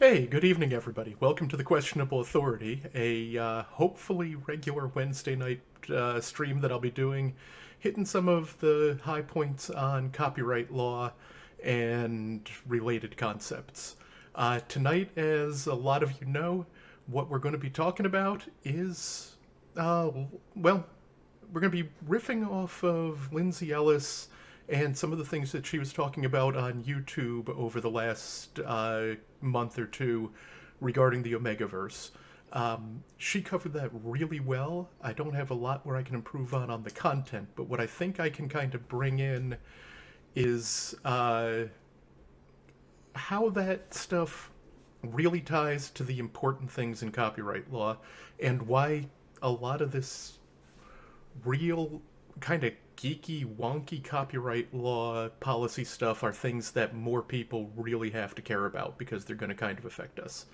Hey, good evening, everybody. Welcome to the Questionable Authority, a hopefully regular Wednesday night stream that I'll be doing, hitting some of the high points on copyright law and related concepts. Tonight, as a lot of you know, what we're going to be talking about is, well, we're going to be riffing off of Lindsay Ellis and some of the things that she was talking about on YouTube over the last month or two regarding the Omegaverse. She covered that really well. I don't have a lot where I can improve on the content, but what I think I can kind of bring in is how that stuff really ties to the important things in copyright law and why a lot of this real kind of geeky, wonky copyright law policy stuff are things that more people really have to care about because they're going to kind of affect us.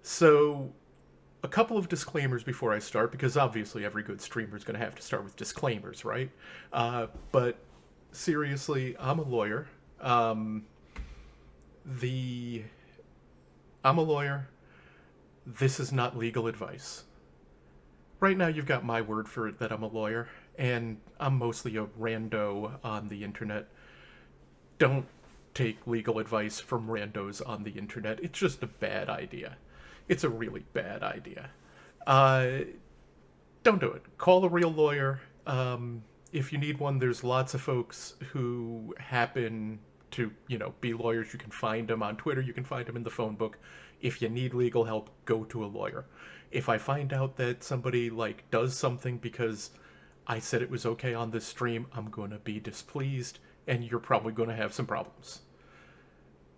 So, a couple of disclaimers before I start, because obviously every good streamer is going to have to start with disclaimers, right? But seriously, I'm a lawyer. Um, the I'm a lawyer. This is not legal advice. Right now, you've got my word for it that I'm a lawyer, and I'm mostly a rando on the internet. Don't take legal advice from randos on the internet. It's just a bad idea. It's a really bad idea. Uh, don't do it. Call a real lawyer. If you need one, there's lots of folks who happen to, be lawyers. You can find them on Twitter. You can find them in the phone book. If you need legal help, go to a lawyer. If I find out that somebody does something because I said it was okay on this stream, I'm going to be displeased, and you're probably going to have some problems.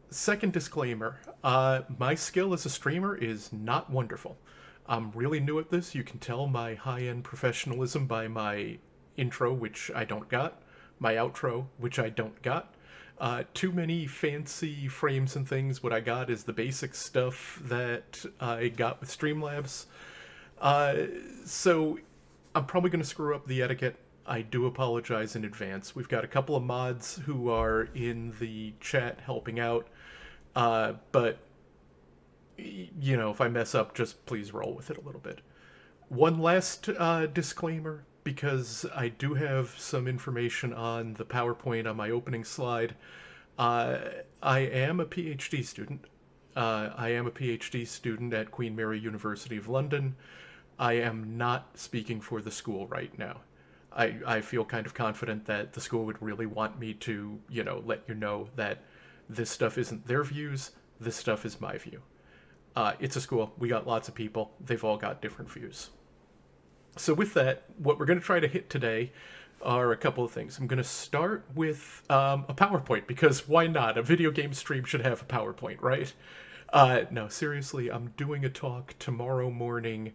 Second disclaimer, my skill as a streamer is not wonderful. I'm really new at this. You can tell my high-end professionalism by my intro, which I don't got, my outro, which I don't got. Too many fancy frames and things. What I got is the basic stuff that I got with Streamlabs. So I'm probably going to screw up the etiquette. I do apologize in advance. We've got a couple of mods who are in the chat helping out. But, if I mess up, just please roll with it a little bit. One last disclaimer, because I do have some information on the PowerPoint on my opening slide. I am a PhD student. I am a PhD student at Queen Mary University of London. I am not speaking for the school right now. I feel kind of confident that the school would really want me to, let you know that this stuff isn't their views, this stuff is my view. It's a school. We got lots of people. They've all got different views. So with that, what we're going to try to hit today are a couple of things. I'm going to start with a PowerPoint, because why not? A video game stream should have a PowerPoint, right? No, seriously, I'm doing a talk tomorrow morning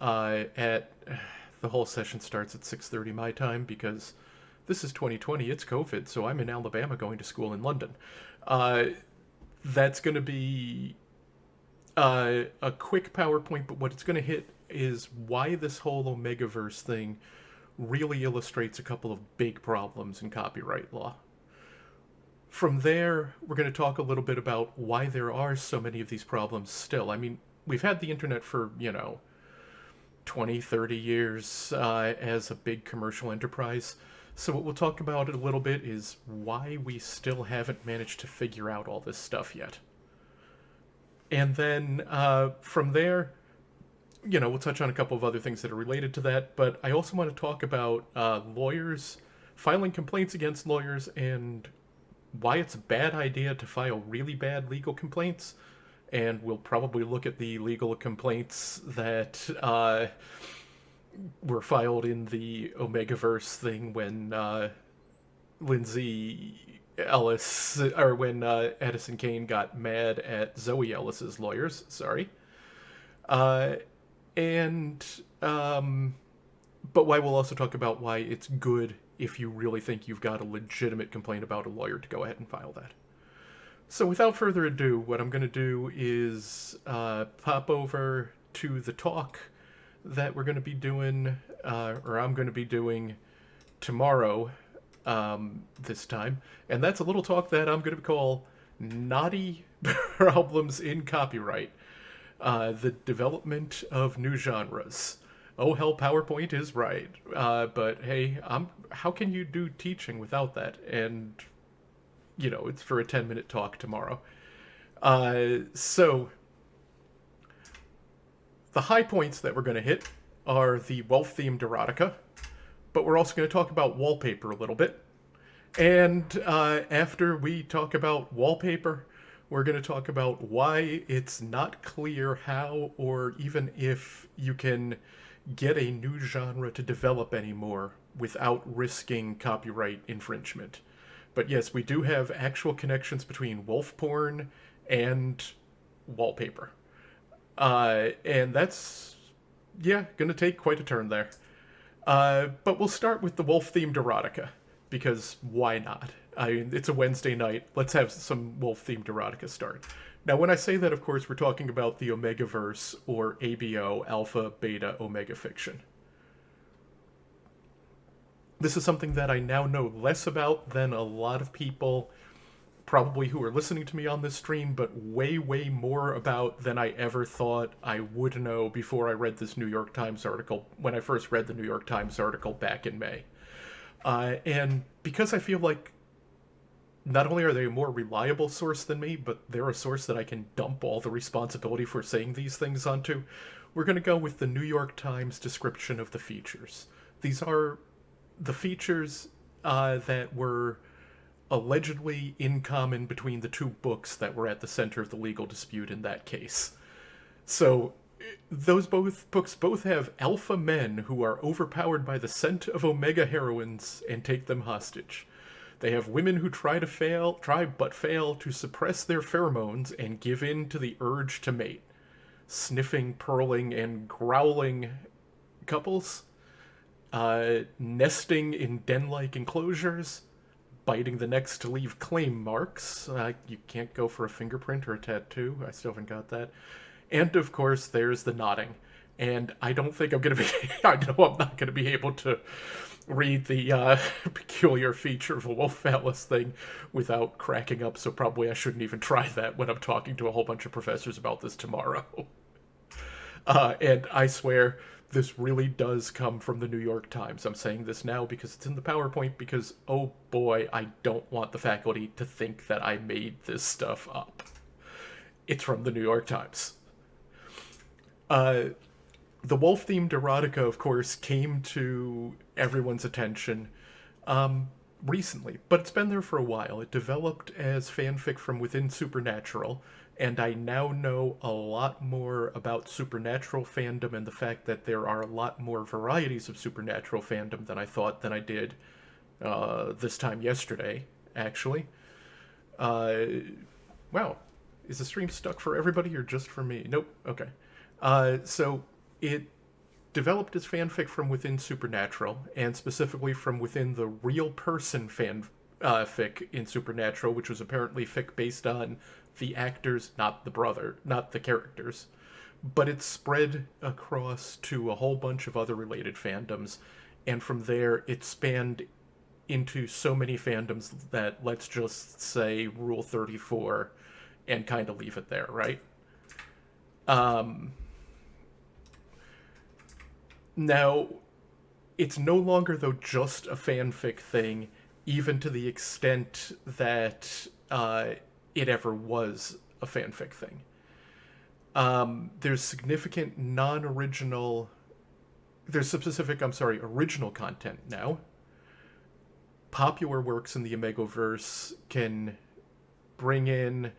at... The whole session starts at 6:30 my time, because this is 2020, it's COVID, so I'm in Alabama going to school in London. That's going to be a quick PowerPoint, but what it's going to hit is why this whole Omegaverse thing really illustrates a couple of big problems in copyright law. From there, we're going to talk a little bit about why there are so many of these problems still. I mean, we've had the internet for, 20, 30 years as a big commercial enterprise. So what we'll talk about a little bit is why we still haven't managed to figure out all this stuff yet. And then from there, we'll touch on a couple of other things that are related to that. But I also want to talk about lawyers, filing complaints against lawyers, and why it's a bad idea to file really bad legal complaints. And we'll probably look at the legal complaints that were filed in the Omegaverse thing when Lindsay Ellis, or when Edison Kane got mad at Zoe Ellis's lawyers. Sorry. And but why we'll also talk about why it's good, if you really think you've got a legitimate complaint about a lawyer, to go ahead and file that. So without further ado, what I'm going to do is pop over to the talk that we're going to be doing, or I'm going to be doing tomorrow this time. And that's a little talk that I'm going to call knotty problems in copyright, the development of new genres. Oh hell, PowerPoint is right. But hey, how can you do teaching without that? And it's for a 10-minute talk tomorrow. So the high points that we're going to hit are the wolf-themed erotica, but we're also going to talk about wallpaper a little bit. And after we talk about wallpaper, we're going to talk about why it's not clear how or even if you can get a new genre to develop anymore without risking copyright infringement. But yes, we do have actual connections between wolf porn and wallpaper. And that's, yeah, going to take quite a turn there. But we'll start with the wolf-themed erotica, because why not? It's a Wednesday night. Let's have some wolf-themed erotica start. Now, when I say that, of course, we're talking about the Omegaverse, or ABO, Alpha, Beta, Omega Fiction. This is something that I now know less about than a lot of people probably who are listening to me on this stream, but way, way more about than I ever thought I would know before I read this New York Times article, when I first read the New York Times article back in May. And because I feel like not only are they a more reliable source than me, but they're a source that I can dump all the responsibility for saying these things onto, we're going to go with the New York Times description of the features. These are the features that were allegedly in common between the two books that were at the center of the legal dispute in that case. So those books both have alpha men who are overpowered by the scent of omega heroines and take them hostage. They have women who try but fail to suppress their pheromones and give in to the urge to mate. Sniffing, purling, and growling couples. Nesting in den-like enclosures. Biting the necks to leave claim marks. You can't go for a fingerprint or a tattoo. I still haven't got that. And, of course, there's the nodding. And I don't think I'm going to be... I know I'm not going to be able to read the peculiar feature of a wolf phallus thing without cracking up, so probably I shouldn't even try that when I'm talking to a whole bunch of professors about this tomorrow. And I swear, this really does come from the New York Times. I'm saying this now because it's in the PowerPoint, because, oh boy, I don't want the faculty to think that I made this stuff up. It's from the New York Times. The wolf-themed erotica, of course, came to everyone's attention recently, but it's been there for a while. It developed as fanfic from within Supernatural, and I now know a lot more about Supernatural fandom and the fact that there are a lot more varieties of Supernatural fandom than I thought than I did this time yesterday, actually. Wow. Is the stream stuck for everybody or just for me? Nope. Okay. So it developed as fanfic from within Supernatural, and specifically from within the real person fanfic in Supernatural, which was apparently fic based on the actors, not the characters. But it's spread across to a whole bunch of other related fandoms, and from there it spanned into so many fandoms that let's just say Rule 34 and kind of leave it there, right? Now, it's no longer, though, just a fanfic thing, even to the extent that it ever was a fanfic thing. There's significant non-original... There's specific, original content now. Popular works in the Omegaverse can bring in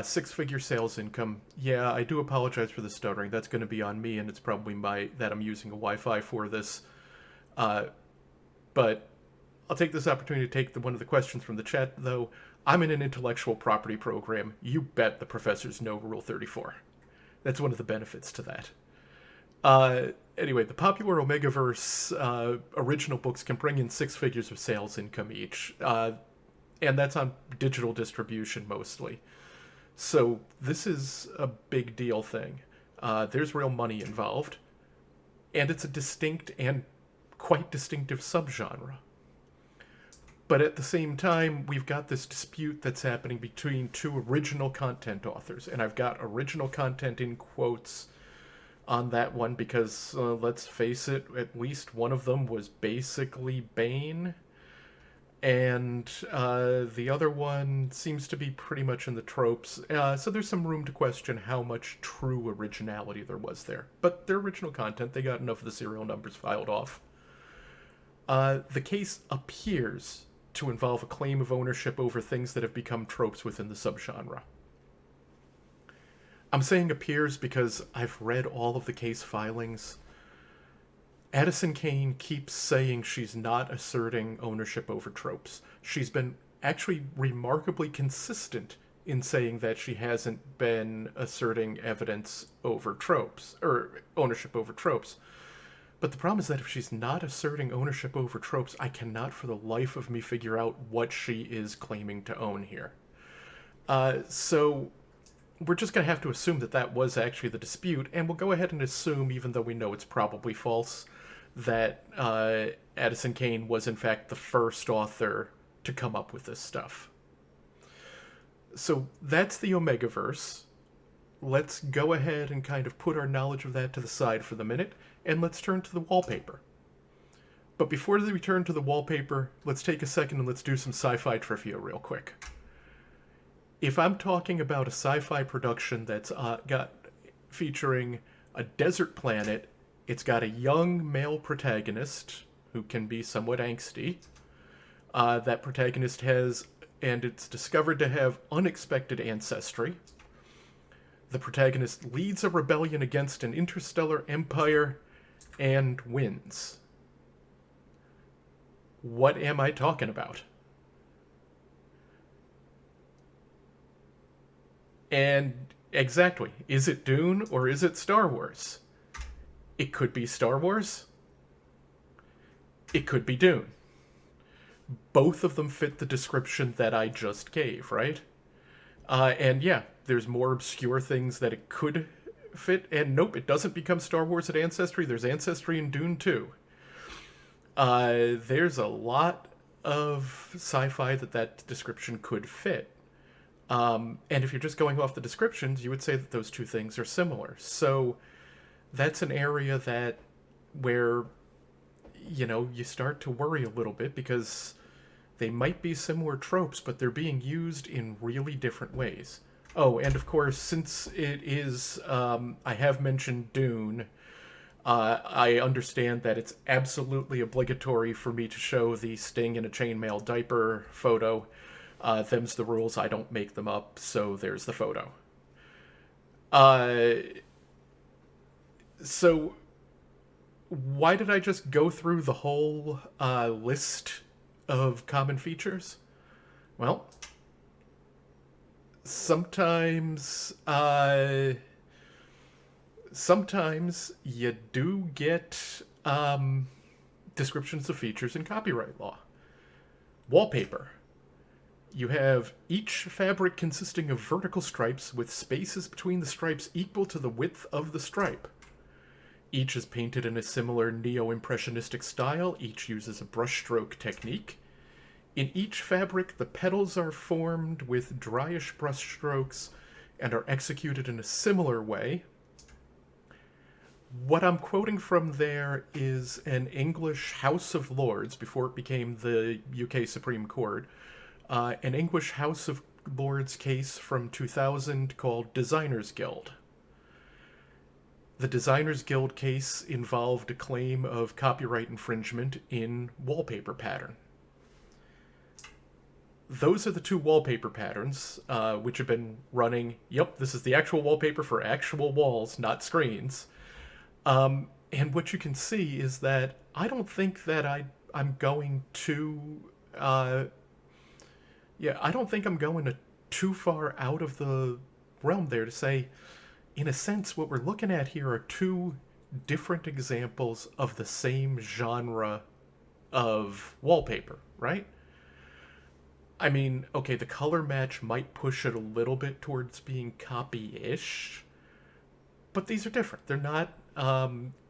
six-figure sales income. Yeah, I do apologize for the stuttering. That's going to be on me, and it's probably that I'm using a Wi-Fi for this. But I'll take this opportunity to take one of the questions from the chat, though. I'm in an intellectual property program. You bet the professors know Rule 34. That's one of the benefits to that. Anyway, the popular Omegaverse original books can bring in six figures of sales income each. And that's on digital distribution mostly. So this is a big deal thing. There's real money involved. And it's a distinct and quite distinctive subgenre. But at the same time, we've got this dispute that's happening between two original content authors. And I've got original content in quotes on that one because, let's face it, at least one of them was basically Bane. And the other one seems to be pretty much in the tropes. So there's some room to question how much true originality there was there. But their original content, they got enough of the serial numbers filed off. The case appears to involve a claim of ownership over things that have become tropes within the subgenre. I'm saying appears because I've read all of the case filings. Addison Kane keeps saying she's not asserting ownership over tropes. She's been actually remarkably consistent in saying that she hasn't been asserting evidence over tropes, or ownership over tropes. But the problem is that if she's not asserting ownership over tropes, I cannot for the life of me figure out what she is claiming to own here. So we're just going to have to assume that that was actually the dispute, and we'll go ahead and assume, even though we know it's probably false, that Addison Kane was in fact the first author to come up with this stuff. So that's the Omegaverse. Let's go ahead and kind of put our knowledge of that to the side for the minute, and let's turn to the wallpaper. But before we turn to the wallpaper, let's take a second and let's do some sci-fi trivia real quick. If I'm talking about a sci-fi production that's featuring a desert planet, it's got a young male protagonist who can be somewhat angsty. That protagonist has, and it's discovered to have unexpected ancestry. The protagonist leads a rebellion against an interstellar empire and wins. What am I talking about? And exactly, is it Dune or is it Star Wars? It could be Star Wars. It could be Dune. Both of them fit the description that I just gave, right? And yeah, there's more obscure things that it could fit, and nope, it doesn't become Star Wars at Ancestry. There's Ancestry in Dune too. There's a lot of sci-fi that description could fit. And if you're just going off the descriptions, you would say that those two things are similar. So that's an area where, you start to worry a little bit because they might be similar tropes, but they're being used in really different ways. Oh, and of course, since it is, I have mentioned Dune, I understand that it's absolutely obligatory for me to show the Sting in a chainmail diaper photo. Them's the rules, I don't make them up, so there's the photo. So, why did I just go through the whole list of common features? Well, sometimes you do get descriptions of features in copyright law. Wallpaper. You have each fabric consisting of vertical stripes with spaces between the stripes equal to the width of the stripe. Each is painted in a similar neo-impressionistic style. Each uses a brushstroke technique. In each fabric, the petals are formed with dryish brushstrokes and are executed in a similar way. What I'm quoting from there is an English House of Lords, before it became the UK Supreme Court, an English House of Lords case from 2000 called Designers Guild. The Designers Guild case involved a claim of copyright infringement in wallpaper pattern. Those are the two wallpaper patterns, which have been running. Yep, this is the actual wallpaper for actual walls, not screens. And what you can see is that I don't think that I'm going to... I don't think I'm going too far out of the realm there to say, in a sense, what we're looking at here are two different examples of the same genre of wallpaper, right? I mean, okay, the color match might push it a little bit towards being copy-ish, but these are different. They're not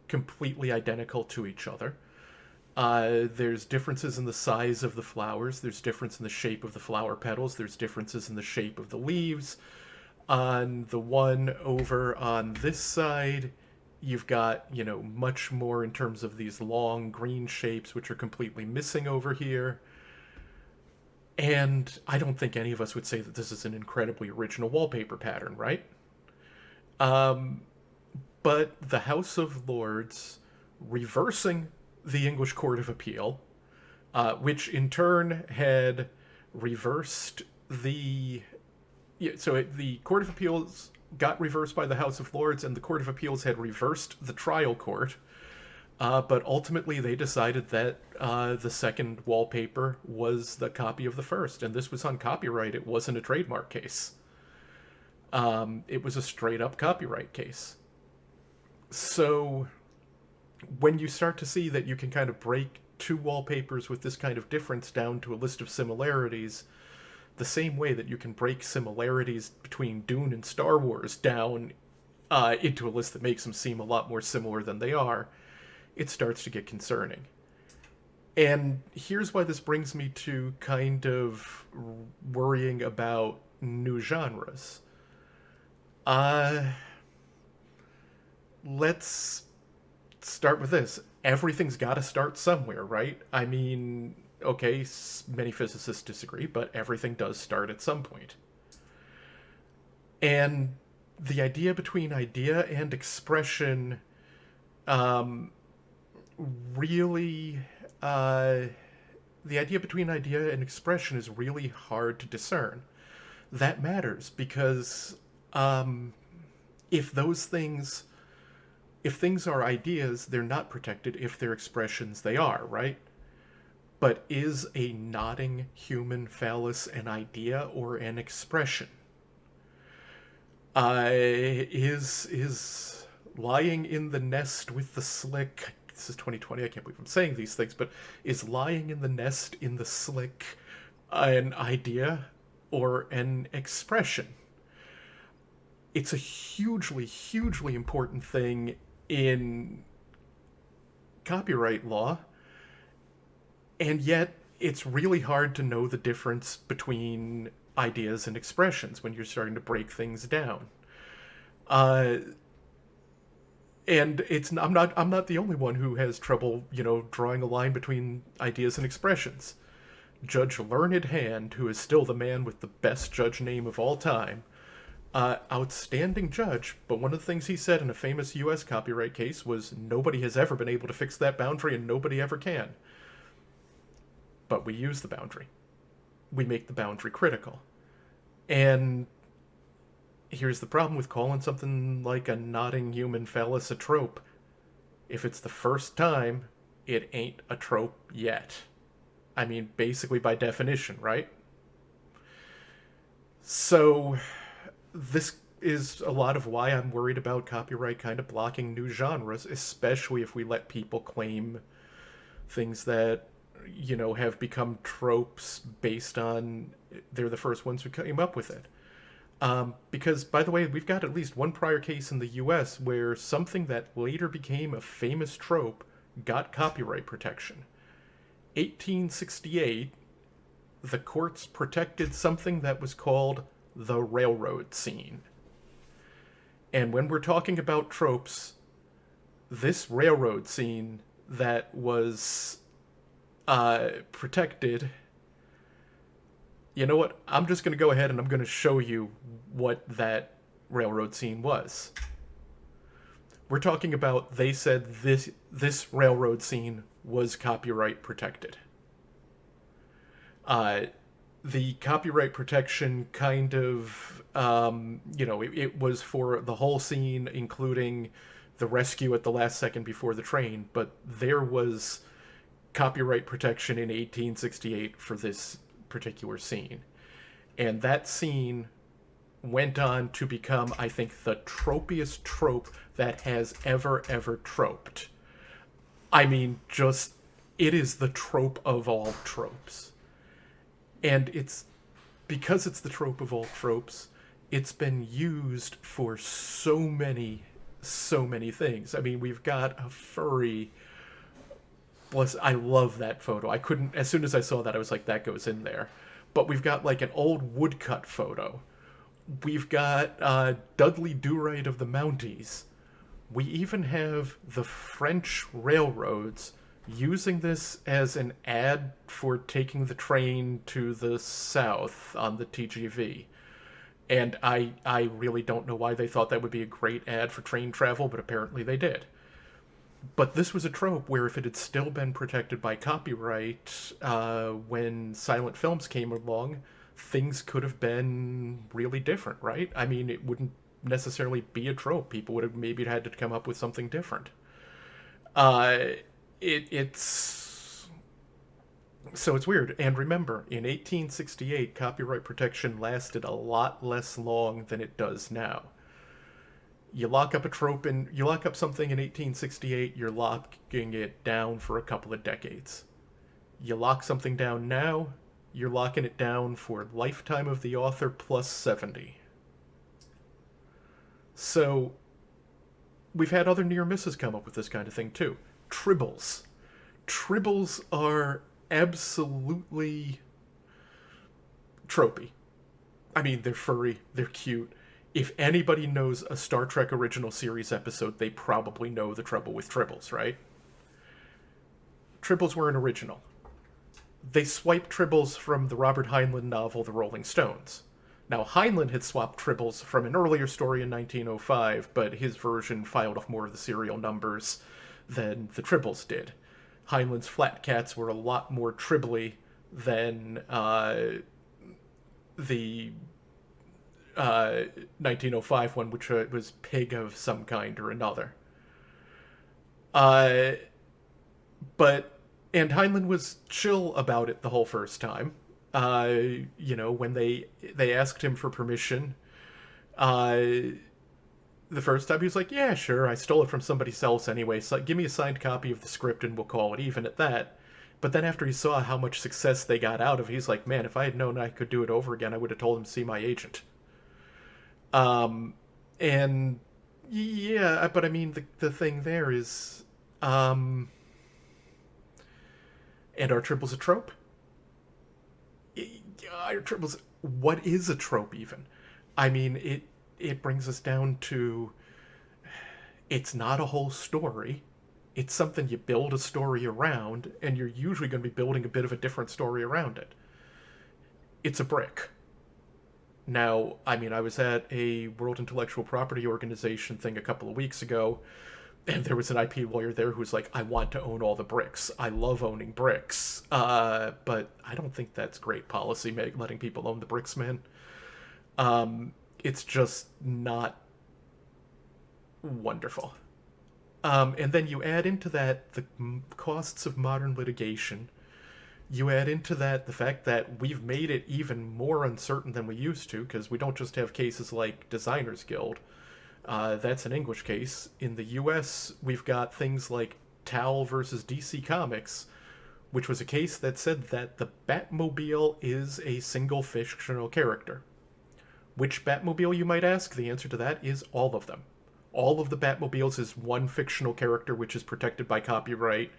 completely identical to each other. There's differences in the size of the flowers. There's difference in the shape of the flower petals. There's differences in the shape of the leaves. On the one over on this side, you've got, much more in terms of these long green shapes, which are completely missing over here. And I don't think any of us would say that this is an incredibly original wallpaper pattern, right? But the House of Lords reversing the English Court of Appeal, which in turn had reversed the... Yeah, so the Court of Appeals got reversed by the House of Lords, and the Court of Appeals had reversed the trial court. But ultimately, they decided that the second wallpaper was the copy of the first, and this was on copyright. It wasn't a trademark case. It was a straight-up copyright case. So when you start to see that you can kind of break two wallpapers with this kind of difference down to a list of similarities, the same way that you can break similarities between Dune and Star Wars down into a list that makes them seem a lot more similar than they are, it starts to get concerning. And here's why this brings me to kind of worrying about new genres. Let's start with this. Everything's got to start somewhere, right? I mean, okay, many physicists disagree, but everything does start at some point. And the idea between idea and expression really... the idea between idea and expression is really hard to discern. That matters because if things are ideas, they're not protected. If they're expressions, they are, right? But is a nodding human phallus an idea or an expression? Is lying in the nest with the slick... This is 2020, I can't believe I'm saying these things, but is lying in the nest in the slick an idea or an expression? It's a hugely, hugely important thing in copyright law, and yet it's really hard to know the difference between ideas and expressions when you're starting to break things down. And I'm not the only one who has trouble, drawing a line between ideas and expressions. Judge Learned Hand, who is still the man with the best judge name of all time, outstanding judge, but one of the things he said in a famous U.S. copyright case was, nobody has ever been able to fix that boundary and nobody ever can. But we use the boundary. We make the boundary critical. And here's the problem with calling something like a nodding human phallus a trope. If it's the first time, it ain't a trope yet. I mean, basically by definition, right? So this is a lot of why I'm worried about copyright kind of blocking new genres, especially if we let people claim things that, have become tropes based on they're the first ones who came up with it. Because, by the way, we've got at least one prior case in the US where something that later became a famous trope got copyright protection. 1868, the courts protected something that was called the railroad scene. And when we're talking about tropes, this railroad scene that was protected... You know what? I'm just going to go ahead and I'm going to show you what that railroad scene was. We're talking about, they said this railroad scene was copyright protected. The copyright protection kind of, it was for the whole scene, including the rescue at the last second before the train, but there was copyright protection in 1868 for this particular scene. And that scene went on to become, I think, the tropiest trope that has ever troped. I mean, it is the trope of all tropes. And because it's the trope of all tropes, it's been used for so many things. I mean, we've got a furry Bless, I love that photo. I couldn't, as soon as I saw that, I was like, that goes in there. But we've got like an old woodcut photo. We've got Dudley Do-Right of the Mounties. We even have the French railroads using this as an ad for taking the train to the south on the TGV. And I really don't know why they thought that would be a great ad for train travel, but apparently they did. But this was a trope where if it had still been protected by copyright when silent films came along, things could have been really different, right? I mean, it wouldn't necessarily be a trope. People would have maybe had to come up with something different. Uh, it's so it's weird. And remember, in 1868, copyright protection lasted a lot less long than it does now. You lock up a trope and you lock up something in 1868, you're locking it down for a couple of decades. You lock something down now, you're locking it down for lifetime of the author plus 70. So we've had other near misses come up with this kind of thing too. Tribbles. Tribbles are absolutely tropey. I mean, they're furry, they're cute. If anybody knows a Star Trek original series episode, they probably know the trouble with Tribbles, right? Tribbles were an original. They swiped Tribbles from the Robert Heinlein novel The Rolling Stones. Now, Heinlein had swapped Tribbles from an earlier story in 1905, but his version filed off more of the serial numbers than the Tribbles did. Heinlein's Flat Cats were a lot more Tribbly than the 1905 one, which was Pig of some kind or another. Uh, but and Heinlein was chill about it the whole first time. When they asked him for permission, the first time he was like, "Yeah, sure, I stole it from somebody else anyway. So give me a signed copy of the script and we'll call it even at that." But then after he saw how much success they got out of it, he's like, "Man, if I had known I could do it over again, I would have told him to see my agent." And yeah, but I mean, the thing there is, and are triples a trope? Are triples, what is a trope even? I mean, it brings us down to, it's not a whole story. It's something you build a story around, and you're usually going to be building a bit of a different story around it. It's a brick. Now, I mean, I was at a World Intellectual Property Organization thing a couple of weeks ago, and there was an IP lawyer there who was like, "I want to own all the bricks. I love owning bricks." But I don't think that's great policy, letting people own the bricks, man. It's just not wonderful. And then you add into that the costs of modern litigation. You add into that the fact that we've made it even more uncertain than we used to, because we don't just have cases like Designers Guild. That's an English case. In the US, we've got things like Tal versus DC Comics, which was a case that said that the Batmobile is a single fictional character. Which Batmobile, you might ask? The answer to that is all of them. All of the Batmobiles is one fictional character which is protected by copyright.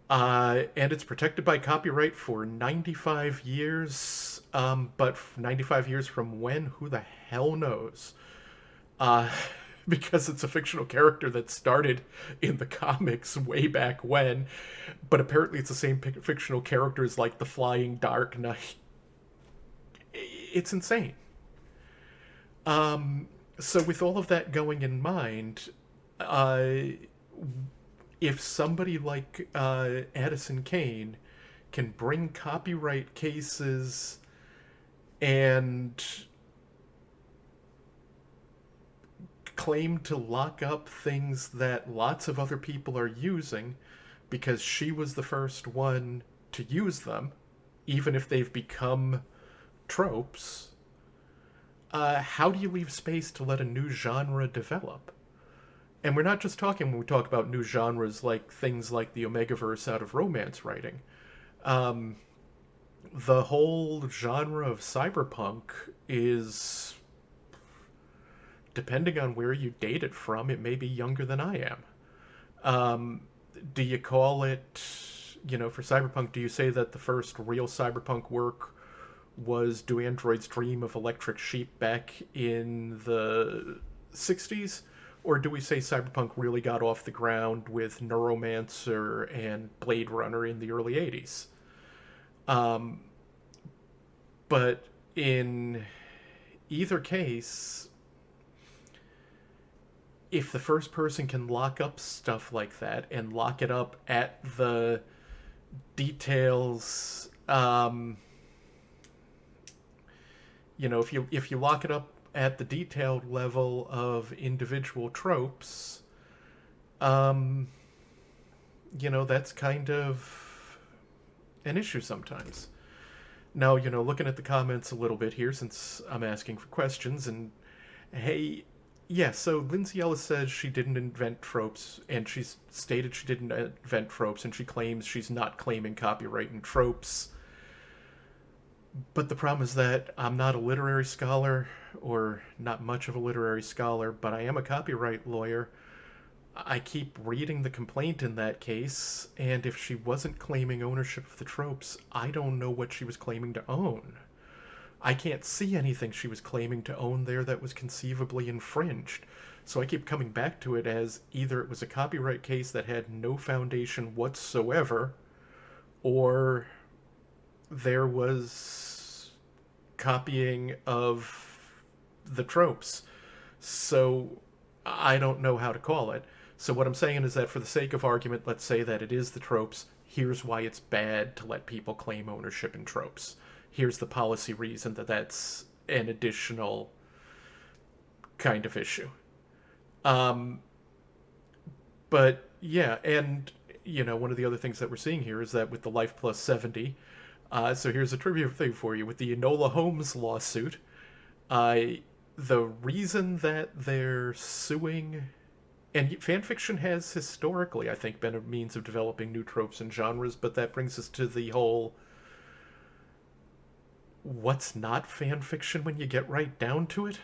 And it's protected by copyright for 95 years. But 95 years from when? Who the hell knows? Because it's a fictional character that started in the comics way back when. But apparently it's the same fictional character as, like, the Flying Dark Knight. It's insane. So with all of that going in mind, if somebody like Addison Kane can bring copyright cases and claim to lock up things that lots of other people are using because she was the first one to use them, even if they've become tropes, how do you leave space to let a new genre develop? And we're not just talking when we talk about new genres like things like the Omegaverse out of romance writing. The whole genre of cyberpunk is, depending on where you date it from, it may be younger than I am. do you call it, for cyberpunk, do you say that the first real cyberpunk work was Do Androids Dream of Electric Sheep back in the 60s? Or do we say cyberpunk really got off the ground with Neuromancer and Blade Runner in the early 80s? Um, but in either case, if the first person can lock up stuff like that and lock it up at the details, if you lock it up at the detailed level of individual tropes, that's kind of an issue sometimes. Now, looking at the comments a little bit here, since I'm asking for questions, and hey, yeah, so Lindsay Ellis says she didn't invent tropes, and she's stated she didn't invent tropes, and she claims she's not claiming copyright in tropes. But the problem is that I'm not a literary scholar, or not much of a literary scholar, but I am a copyright lawyer. I keep reading the complaint in that case, and if she wasn't claiming ownership of the tropes, I don't know what she was claiming to own. I can't see anything she was claiming to own there that was conceivably infringed. So I keep coming back to it as either it was a copyright case that had no foundation whatsoever, or there was copying of the tropes. So I don't know how to call it. So what I'm saying is that for the sake of argument, let's say that it is the tropes. Here's why it's bad to let people claim ownership in tropes. Here's the policy reason that that's an additional kind of issue. But yeah, and one of the other things that we're seeing here is that with the Life Plus 70, so here's a trivia thing for you. With the Enola Holmes lawsuit, the reason that they're suing, and fanfiction has historically, I think, been a means of developing new tropes and genres, but that brings us to the whole, what's not fanfiction when you get right down to it?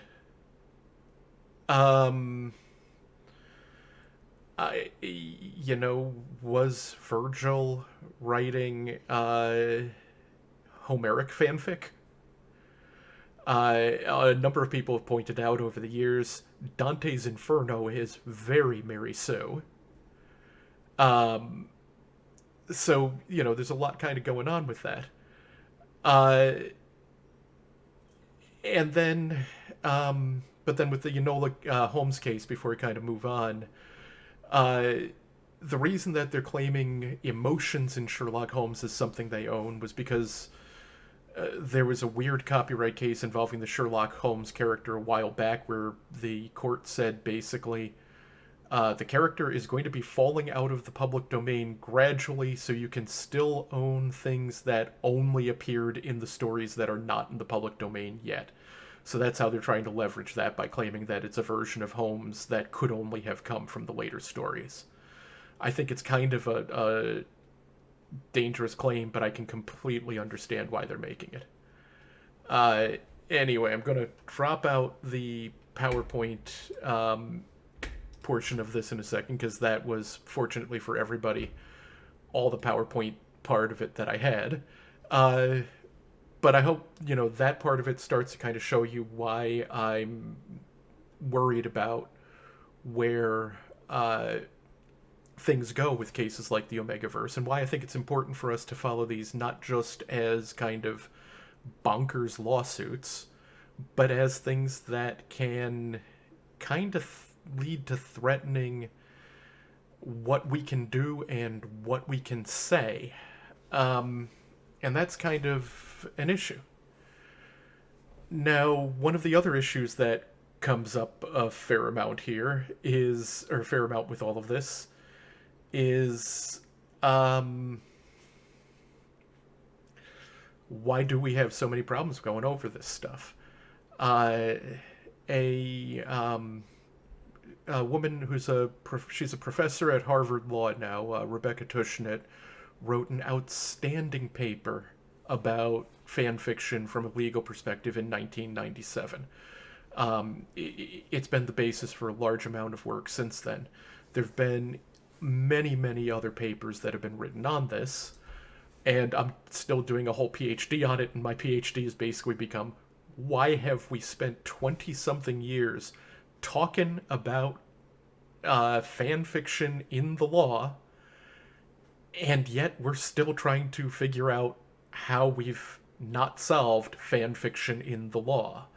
Was Virgil writing Homeric fanfic? A number of people have pointed out over the years, Dante's Inferno is very Mary Sue. So, there's a lot kind of going on with that. And then, but then with the Enola Holmes case, before we kind of move on, the reason that they're claiming emotions in Sherlock Holmes is something they own was because there was a weird copyright case involving the Sherlock Holmes character a while back where the court said basically the character is going to be falling out of the public domain gradually, so you can still own things that only appeared in the stories that are not in the public domain yet. So that's how they're trying to leverage that, by claiming that it's a version of Holmes that could only have come from the later stories. I think it's kind of a dangerous claim, but I can completely understand why they're making it. Anyway, I'm going to drop out the PowerPoint portion of this in a second, because that was, fortunately for everybody, all the PowerPoint part of it that I had. But I hope, that part of it starts to kind of show you why I'm worried about where things go with cases like the Omegaverse, and why I think it's important for us to follow these not just as kind of bonkers lawsuits, but as things that can kind of lead to threatening what we can do and what we can say. And that's kind of an issue. Now, one of the other issues that comes up a fair amount here is, or a fair amount with all of this, is why do we have so many problems going over this stuff? A woman who's she's a professor at Harvard Law now, Rebecca Tushnet, wrote an outstanding paper about fan fiction from a legal perspective in 1997. It's been the basis for a large amount of work since then. There have been many, many other papers that have been written on this, and I'm still doing a whole PhD on it, and my PhD has basically become, why have we spent 20-something years talking about fan fiction in the law, and yet we're still trying to figure out how we've not solved fan fiction in the law.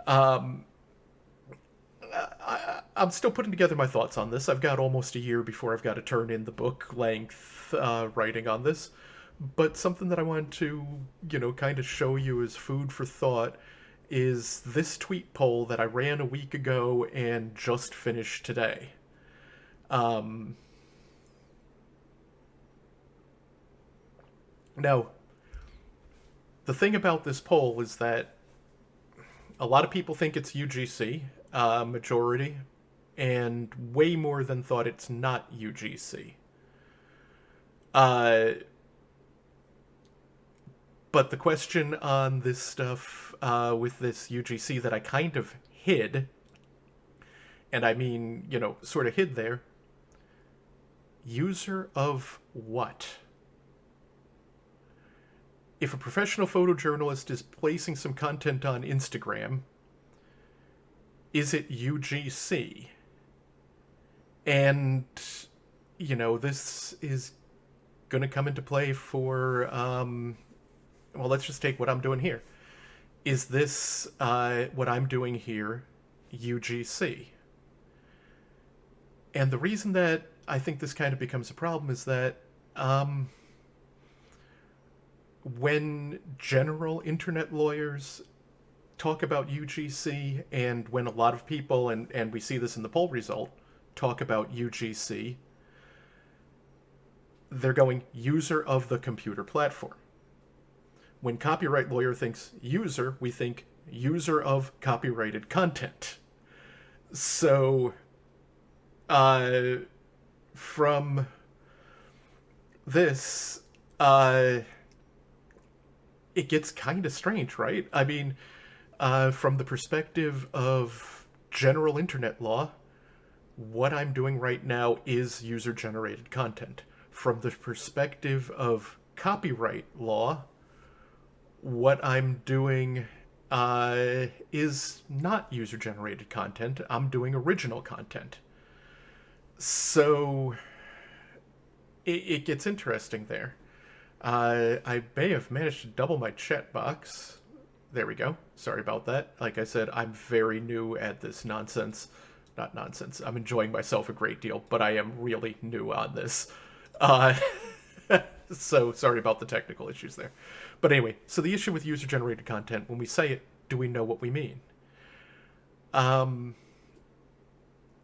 I'm still putting together my thoughts on this. I've got almost a year before I've got to turn in the book length writing on this. But something that I wanted to, kind of show you as food for thought is this tweet poll that I ran a week ago and just finished today. Now, the thing about this poll is that a lot of people think it's UGC, majority, and way more than thought it's not UGC. But the question on this stuff with this UGC that I kind of hid, and I mean, sort of hid there, user of what? If a professional photojournalist is placing some content on Instagram, is it UGC? And, this is going to come into play for, well, let's just take what I'm doing here. Is this, what I'm doing here, UGC? And the reason that I think this kind of becomes a problem is that, when general internet lawyers talk about UGC, and when a lot of people, and we see this in the poll result, talk about UGC, they're going user of the computer platform. When copyright lawyer thinks user, we think user of copyrighted content. So, from this, it gets kind of strange, right? I mean, from the perspective of general internet law, what I'm doing right now is user-generated content. From the perspective of copyright law, what I'm doing is not user-generated content. I'm doing original content. So it gets interesting there. I may have managed to double my chat box. There we go. Sorry about that. Like I said, I'm very new at this nonsense. Not nonsense. I'm enjoying myself a great deal, but I am really new on this. So sorry about the technical issues there. But anyway, so the issue with user-generated content, when we say it, do we know what we mean? And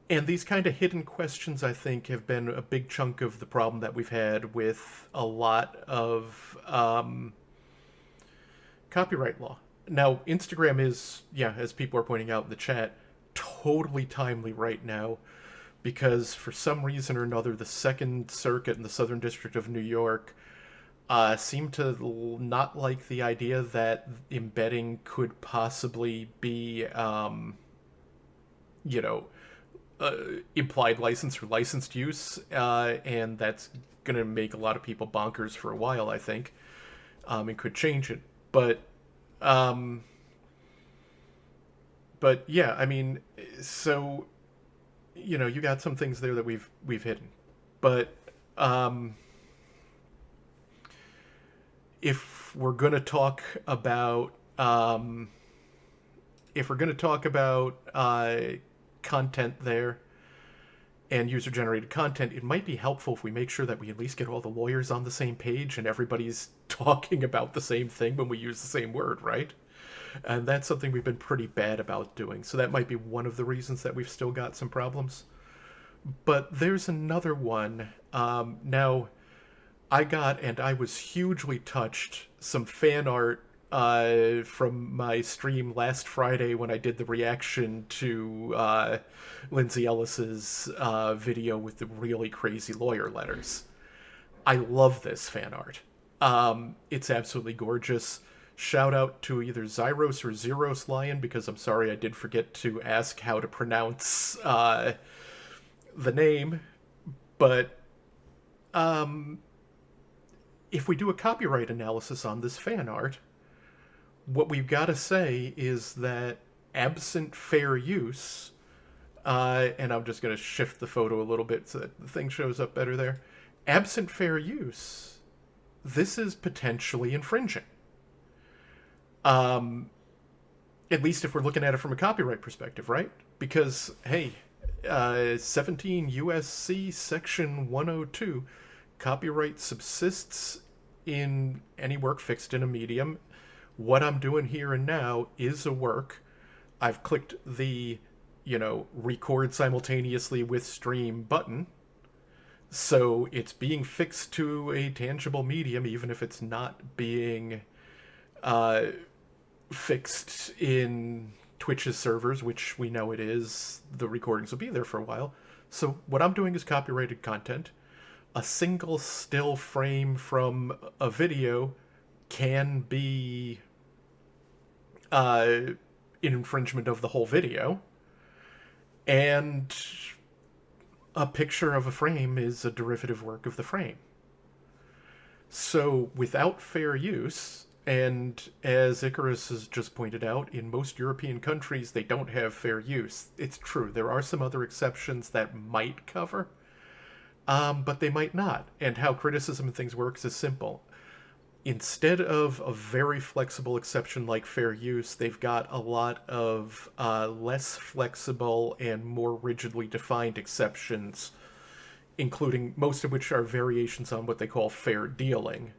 these kind of hidden questions, I think, have been a big chunk of the problem that we've had with a lot of copyright law. Now, Instagram is, as people are pointing out in the chat, totally timely right now, because for some reason or another, the Second Circuit in the Southern District of New York seem to not like the idea that embedding could possibly be, implied license or licensed use, and that's going to make a lot of people bonkers for a while, I think. It could change it. But yeah, I mean, so, you got some things there that we've hidden. But if we're going to talk about content there and user-generated content, it might be helpful if we make sure that we at least get all the lawyers on the same page and everybody's talking about the same thing when we use the same word, right? And that's something we've been pretty bad about doing. So that might be one of the reasons that we've still got some problems. But there's another one. Now, I was hugely touched, some fan art from my stream last Friday when I did the reaction to Lindsay Ellis's video with the really crazy lawyer letters. I love this fan art. It's absolutely gorgeous. Shout out to either Zyros or Zeros Lion, because I'm sorry I did forget to ask how to pronounce the name. But if we do a copyright analysis on this fan art, what we've got to say is that absent fair use, and I'm just going to shift the photo a little bit so that the thing shows up better there. Absent fair use, this is potentially infringing. At least if we're looking at it from a copyright perspective, right? Because, hey, 17 USC Section 102, copyright subsists in any work fixed in a medium. What I'm doing here and now is a work. I've clicked the, record simultaneously with stream button. So it's being fixed to a tangible medium, even if it's not being fixed in Twitch's servers, which we know it is. The recordings will be there for a while. So what I'm doing is copyrighted content. A single still frame from a video can be an infringement of the whole video. And a picture of a frame is a derivative work of the frame. So without fair use, and as Icarus has just pointed out, in most European countries they don't have fair use. It's true, there are some other exceptions that might cover, but they might not. And how criticism and things works is simple. Instead of a very flexible exception like fair use, they've got a lot of less flexible and more rigidly defined exceptions, including most of which are variations on what they call fair dealing.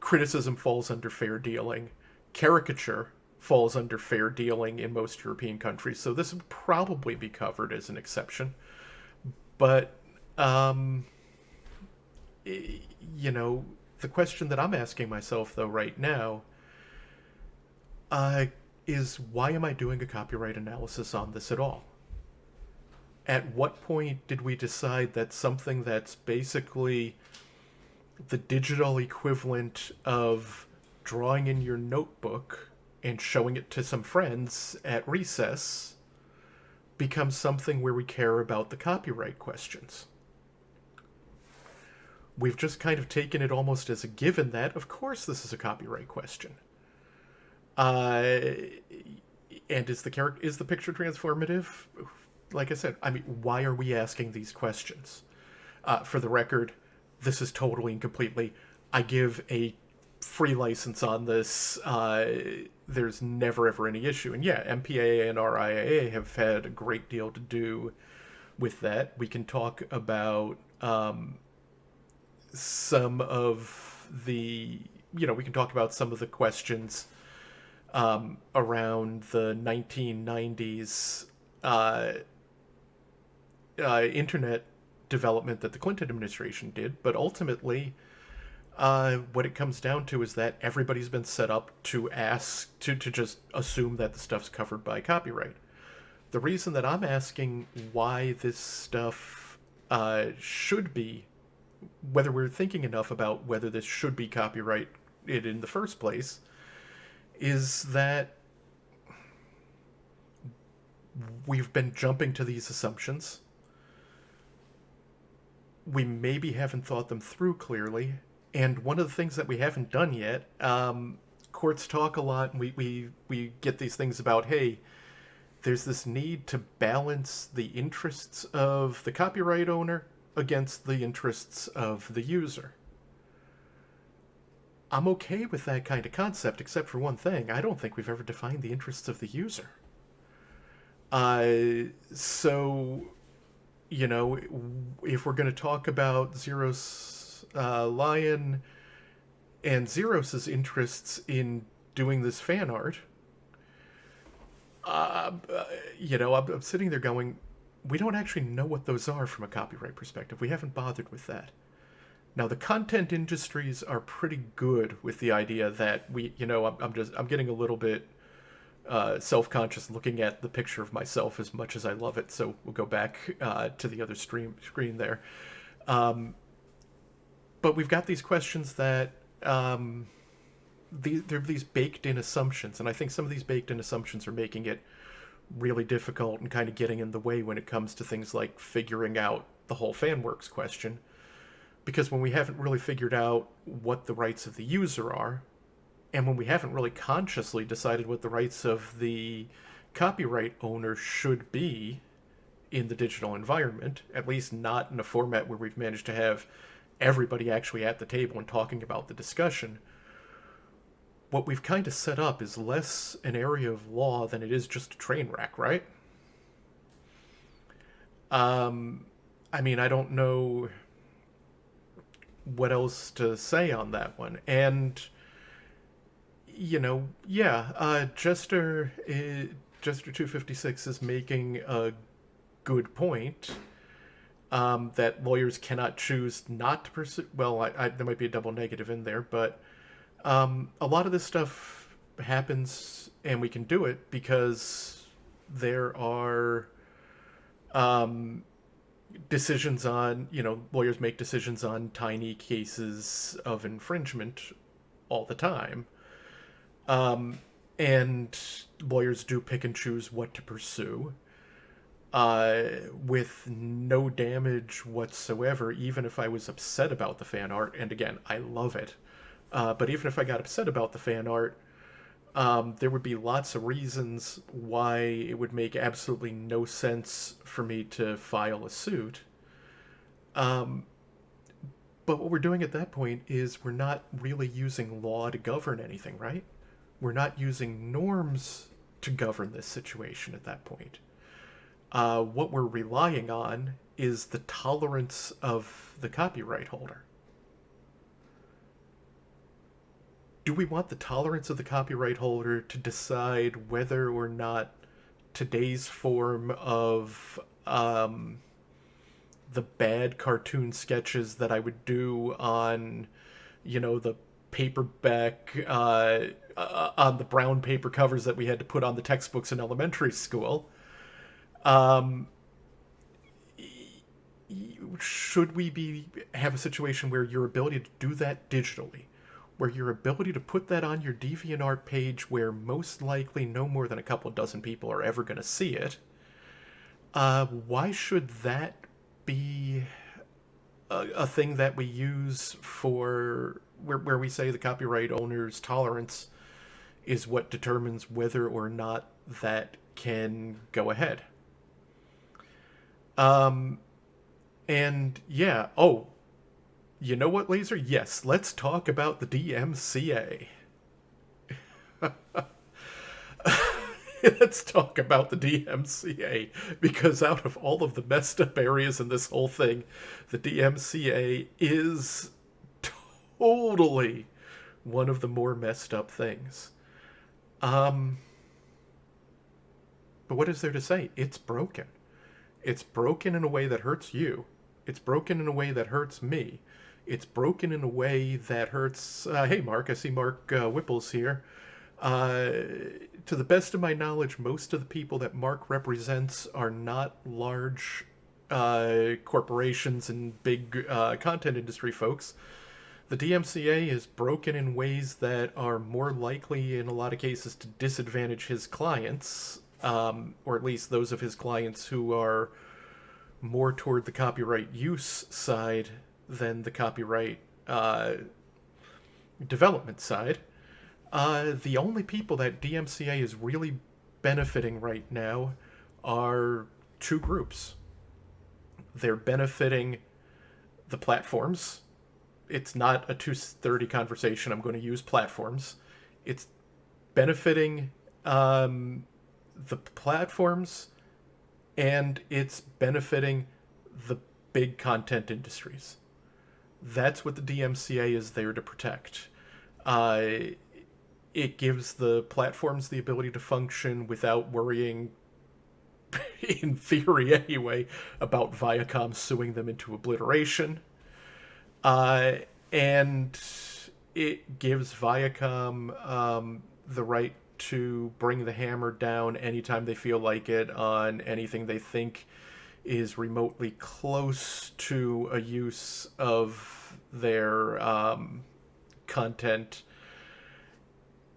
Criticism falls under fair dealing. Caricature falls under fair dealing in most European countries, so this would probably be covered as an exception. But, the question that I'm asking myself, though, right now, is why am I doing a copyright analysis on this at all? At what point did we decide that something that's basically the digital equivalent of drawing in your notebook and showing it to some friends at recess becomes something where we care about the copyright questions? We've just kind of taken it almost as a given that, of course, this is a copyright question. And is the picture transformative? Like I said, why are we asking these questions? For the record, this is totally and completely, I give a free license on this. There's never ever any issue. And yeah, MPAA and RIAA have had a great deal to do with that. We can talk about some of the questions around the 1990s internet development that the Clinton administration did, but ultimately what it comes down to is that everybody's been set up to just assume that the stuff's covered by copyright. The reason that I'm asking why this stuff should be, whether we're thinking enough about whether this should be copyrighted in the first place, is that we've been jumping to these assumptions. We maybe haven't thought them through clearly, and one of the things that we haven't done yet, courts talk a lot, and we get these things about, hey, there's this need to balance the interests of the copyright owner against the interests of the user. I'm okay with that kind of concept, except for one thing. I don't think we've ever defined the interests of the user. So, if we're going to talk about Zeros Lion and Zeros' interests in doing this fan art, I'm sitting there going, we don't actually know what those are from a copyright perspective. We haven't bothered with that. Now, the content industries are pretty good with the idea that I'm getting a little bit self-conscious looking at the picture of myself as much as I love it, so we'll go back to the other screen there. But we've got these questions that there are these baked-in assumptions, and I think some of these baked-in assumptions are making it really difficult and kind of getting in the way when it comes to things like figuring out the whole FanWorks question, because when we haven't really figured out what the rights of the user are, and when we haven't really consciously decided what the rights of the copyright owner should be in the digital environment, at least not in a format where we've managed to have everybody actually at the table and talking about the discussion, what we've kind of set up is less an area of law than it is just a train wreck, right? I mean, I don't know what else to say on that one. And, yeah, Jester 256 is making a good point, that lawyers cannot choose not to pursue. Well, there might be a double negative in there, but a lot of this stuff happens, and we can do it because there are decisions on, lawyers make decisions on tiny cases of infringement all the time. And lawyers do pick and choose what to pursue, with no damage whatsoever, even if I was upset about the fan art. And again, I love it. But even if I got upset about the fan art, there would be lots of reasons why it would make absolutely no sense for me to file a suit. But what we're doing at that point is we're not really using law to govern anything, right? We're not using norms to govern this situation at that point. What we're relying on is the tolerance of the copyright holder. Do we want the tolerance of the copyright holder to decide whether or not today's form of the bad cartoon sketches that I would do on, the paperback, on the brown paper covers that we had to put on the textbooks in elementary school, should we have a situation where your ability to do that digitally, where your ability to put that on your DeviantArt page where most likely no more than a couple dozen people are ever going to see it, why should that be a thing that we use for where we say the copyright owner's tolerance is what determines whether or not that can go ahead? And yeah, you know what, Laser? Yes, let's talk about the DMCA. Let's talk about the DMCA, because out of all of the messed up areas in this whole thing, the DMCA is totally one of the more messed up things. But what is there to say? It's broken. It's broken in a way that hurts you. It's broken in a way that hurts me. It's broken in a way that hurts... hey, Mark, I see Mark Whipple's here. To the best of my knowledge, most of the people that Mark represents are not large corporations and big content industry folks. The DMCA is broken in ways that are more likely, in a lot of cases, to disadvantage his clients, or at least those of his clients who are more toward the copyright use side than the copyright development side. The only people that DMCA is really benefiting right now are two groups. They're benefiting the platforms. It's not a 230 conversation. I'm going to use platforms. It's benefiting the platforms, and it's benefiting the big content industries. That's what the DMCA is there to protect. It gives the platforms the ability to function without worrying, in theory anyway, about Viacom suing them into obliteration. And it gives Viacom the right to bring the hammer down anytime they feel like it on anything they think is remotely close to a use of their content.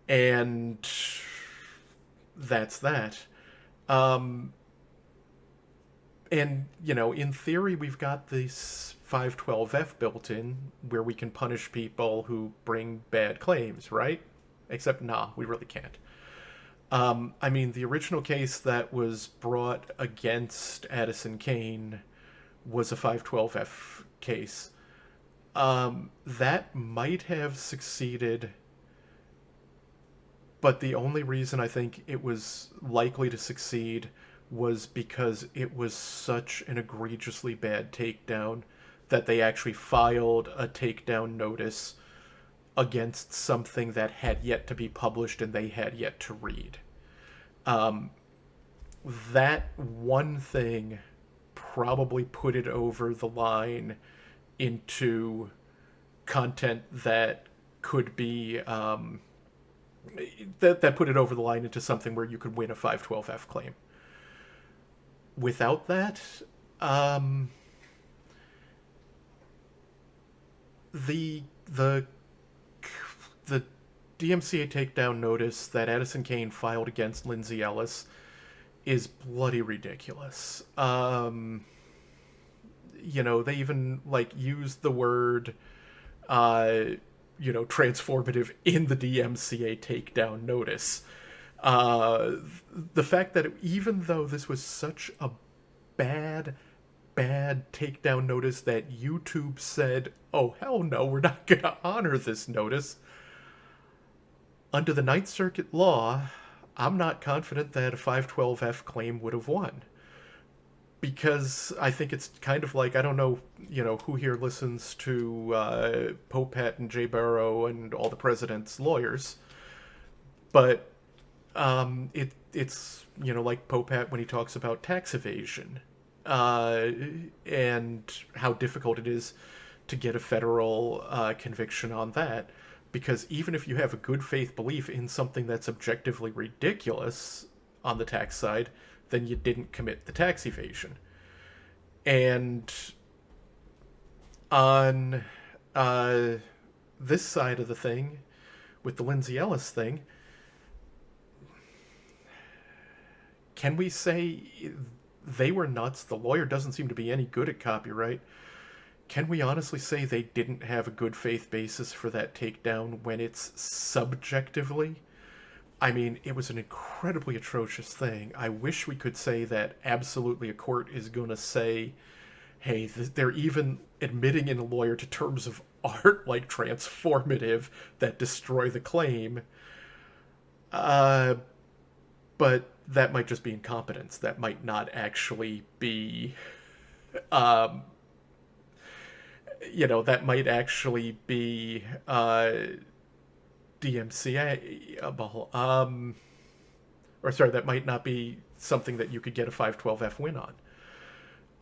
And that's that. And And, in theory, we've got this 512F built in where we can punish people who bring bad claims, right? Except, nah, we really can't. I mean, the original case that was brought against Addison Kane was a 512F case. That might have succeeded, but the only reason I think it was likely to succeed was because it was such an egregiously bad takedown that they actually filed a takedown notice against something that had yet to be published and they had yet to read. Um, that one thing probably put it over the line into content that could be that put it over the line into something where you could win a 512F claim. Without that, um, the the the DMCA takedown notice that Addison Kane filed against Lindsay Ellis is bloody ridiculous. They even used the word transformative in the DMCA takedown notice. The fact that even though this was such a bad, bad takedown notice that YouTube said, oh, hell no, we're not going to honor this notice, under the Ninth Circuit law, I'm not confident that a 512F claim would have won. Because I think it's kind of like, I don't know, who here listens to Popat and Jay Barrow and all the president's lawyers, but it's like Popat when he talks about tax evasion and how difficult it is to get a federal conviction on that, because even if you have a good faith belief in something that's objectively ridiculous on the tax side, then you didn't commit the tax evasion. And on this side of the thing, with the Lindsay Ellis thing, can we say they were nuts? The lawyer doesn't seem to be any good at copyright. Can we honestly say they didn't have a good faith basis for that takedown when it's subjectively? I mean, it was an incredibly atrocious thing. I wish we could say that absolutely a court is going to say, hey, they're even admitting in a lawyer to terms of art like transformative that destroy the claim. But that might just be incompetence. That might not actually be, that might actually be DMCA, or sorry, that might not be something that you could get a 512F win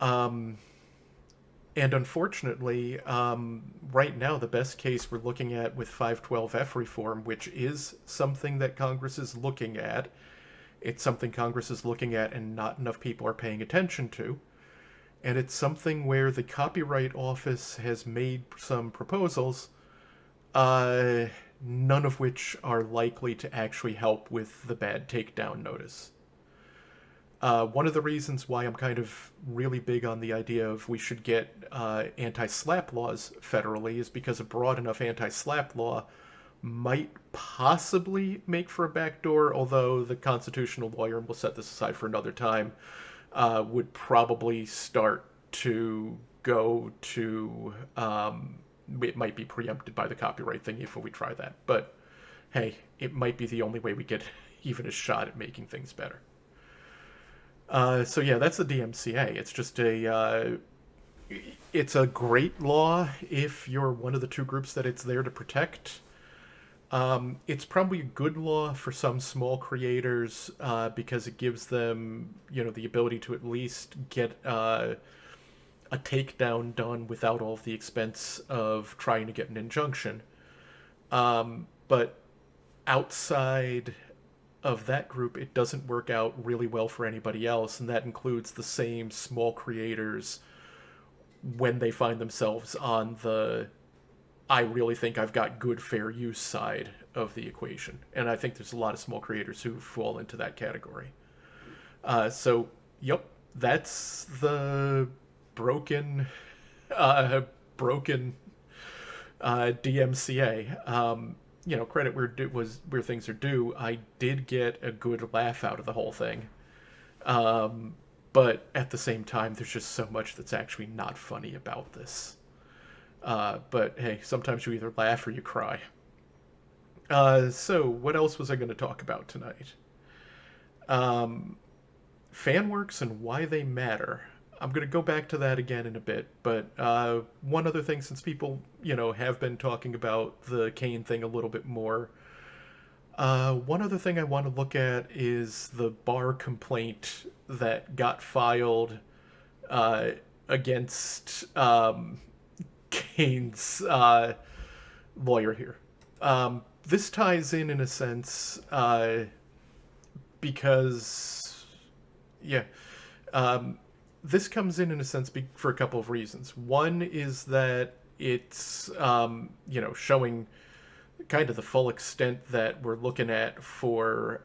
on. And unfortunately, right now, the best case we're looking at with 512F reform, which is something that Congress is looking at, it's something Congress is looking at and not enough people are paying attention to. And it's something where the Copyright Office has made some proposals, none of which are likely to actually help with the bad takedown notice. One of the reasons why I'm kind of really big on the idea of we should get anti-SLAPP laws federally is because a broad enough anti-SLAPP law might possibly make for a backdoor, although the constitutional lawyer, and we'll set this aside for another time, would probably start to go to, it might be preempted by the copyright thing if we try that. But hey, it might be the only way we get even a shot at making things better. So yeah, that's the DMCA. It's just it's a great law if you're one of the two groups that it's there to protect. It's probably a good law for some small creators because it gives them, the ability to at least get a takedown done without all of the expense of trying to get an injunction. But outside of that group, it doesn't work out really well for anybody else, and that includes the same small creators when they find themselves on the I really think I've got good fair use side of the equation. And I think there's a lot of small creators who fall into that category. Yep, That's the broken, uh, broken DMCA. Credit where things are due. I did get a good laugh out of the whole thing, but at the same time, there's just so much that's actually not funny about this. But hey, sometimes you either laugh or you cry. So what else was I going to talk about tonight? Um, Fan works and why they matter. I'm going to go back to that again in a bit, but one other thing, since people, have been talking about the Kane thing a little bit more, one other thing I want to look at is the bar complaint that got filed uh, against Kane's lawyer here. This ties in a sense, because, yeah, um, this comes in a sense for a couple of reasons. One is that it's showing kind of the full extent that we're looking at for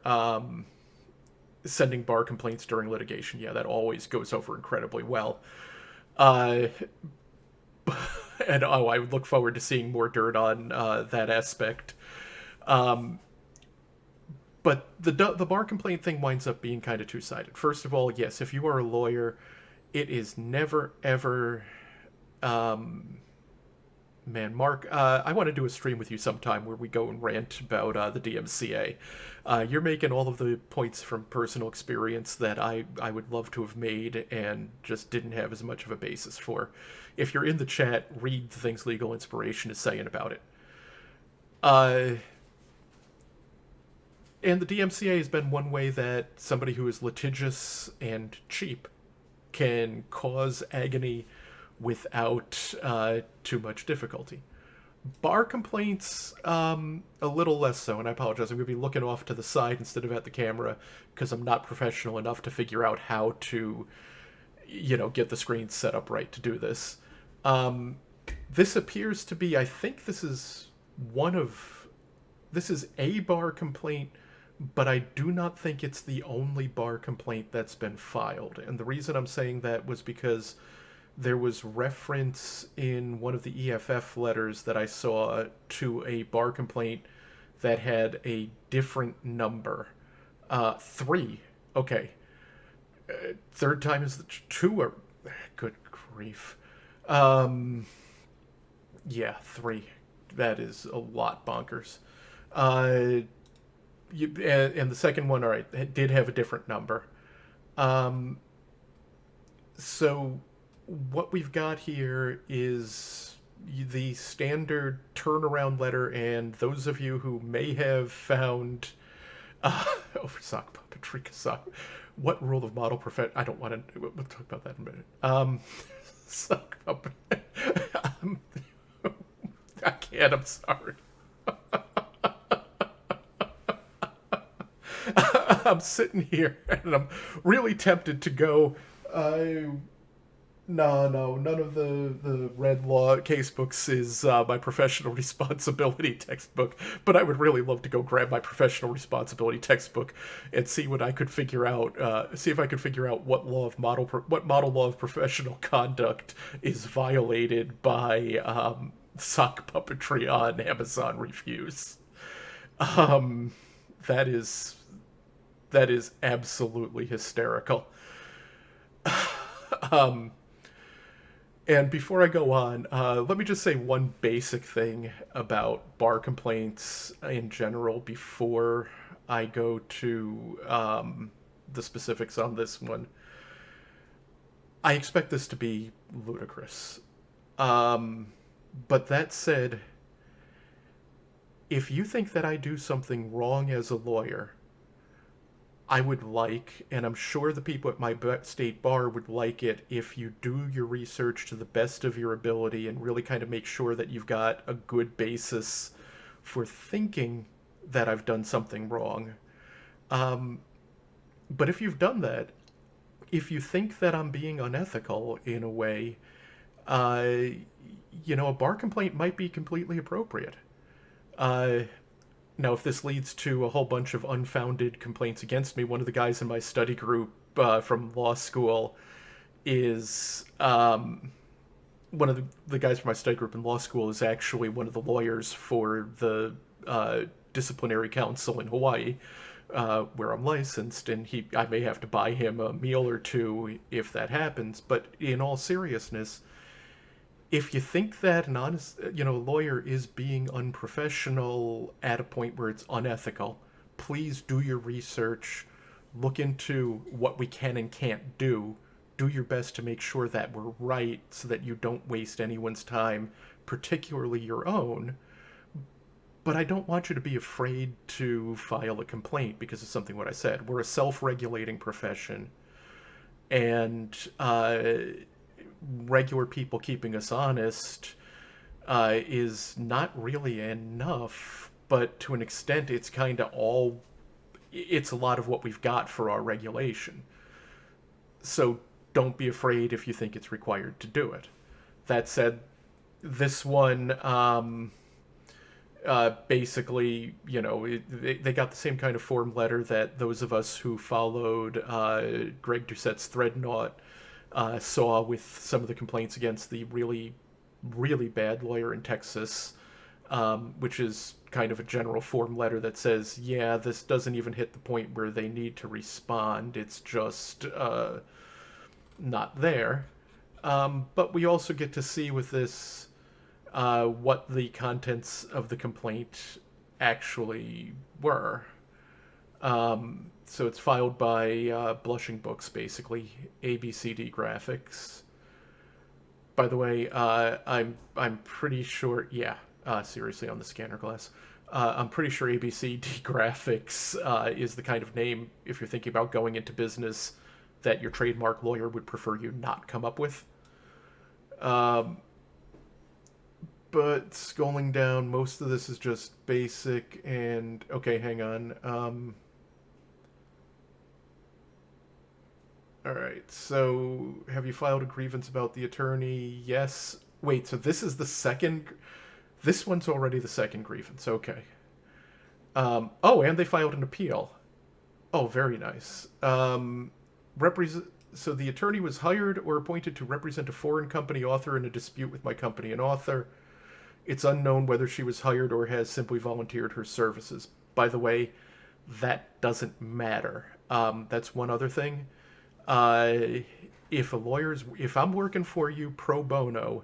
sending bar complaints during litigation. Yeah, that always goes over incredibly well. Uh, and I would look forward to seeing more dirt on that aspect. Um, but the bar complaint thing winds up being kind of two sided. First of all, yes, if you are a lawyer, it is never ever. Man, Mark, I want to do a stream with you sometime where we go and rant about the DMCA. You're making all of the points from personal experience that I would love to have made and just didn't have as much of a basis for. If you're in the chat, read the things Legal Inspiration is saying about it. Uh, and the DMCA has been one way that somebody who is litigious and cheap can cause agony without too much difficulty. Bar complaints, a little less so, and I apologize. I'm going to be looking off to the side instead of at the camera because I'm not professional enough to figure out how to, get the screen set up right to do this. This appears to be, I think this is a bar complaint, but I do not think it's the only bar complaint that's been filed. And the reason I'm saying that was because there was reference in one of the EFF letters that I saw to a bar complaint that had a different number. 3. Okay. Third time is the 2 or... Good grief. Yeah, 3. That is a lot bonkers. And the second one, all right, it did have a different number. So what we've got here is the standard turnaround letter, and those of you who may have found sock puppetry, what rule of model profession? I don't want to. We'll talk about that in a minute. Sock puppet. I can't. I'm sorry. I'm sitting here and I'm really tempted to go. No, none of the Red Law casebooks is my professional responsibility textbook, but I would really love to go grab my professional responsibility textbook and see what I could figure out. See if I could figure out what model law of professional conduct is violated by sock puppetry on Amazon reviews. That is absolutely hysterical. And before I go on, let me just say one basic thing about bar complaints in general before I go to the specifics on this one. I expect this to be ludicrous. But that said, if you think that I do something wrong as a lawyer, I would like, and I'm sure the people at my state bar would like it, if you do your research to the best of your ability and really kind of make sure that you've got a good basis for thinking that I've done something wrong. But if you've done that, if you think that I'm being unethical in a way, a bar complaint might be completely appropriate. Now, if this leads to a whole bunch of unfounded complaints against me, one of the guys in my study group from law school is one of the guys from my study group in law school is actually one of the lawyers for the disciplinary council in Hawaii, where I'm licensed, and I may have to buy him a meal or two if that happens. But in all seriousness, if you think that an honest, lawyer is being unprofessional at a point where it's unethical, please do your research, look into what we can and can't do your best to make sure that we're right so that you don't waste anyone's time, particularly your own. But I don't want you to be afraid to file a complaint because of something what I said. We're a self-regulating profession, and regular people keeping us honest is not really enough, but to an extent it's kind of it's a lot of what we've got for our regulation. So don't be afraid if you think it's required to do it. That said, this one basically, they got the same kind of form letter that those of us who followed Greg Doucette's Threadnought saw with some of the complaints against the really, really bad lawyer in Texas, which is kind of a general form letter that says, yeah, this doesn't even hit the point where they need to respond. It's just not there. But we also get to see with this what the contents of the complaint actually were. So it's filed by Blushing Books, basically, ABCD Graphics. By the way, I'm pretty sure, yeah, seriously, on the scanner glass. I'm pretty sure ABCD Graphics is the kind of name, if you're thinking about going into business, that your trademark lawyer would prefer you not come up with. But scrolling down, most of this is just basic and... Okay, hang on. Alright, so have you filed a grievance about the attorney? Yes. Wait, so this is the second... This one's already the second grievance, okay. Oh, and they filed an appeal. Oh, very nice. So the attorney was hired or appointed to represent a foreign company author in a dispute with my company and author. It's unknown whether she was hired or has simply volunteered her services. By the way, that doesn't matter. That's one other thing. If I'm working for you pro bono,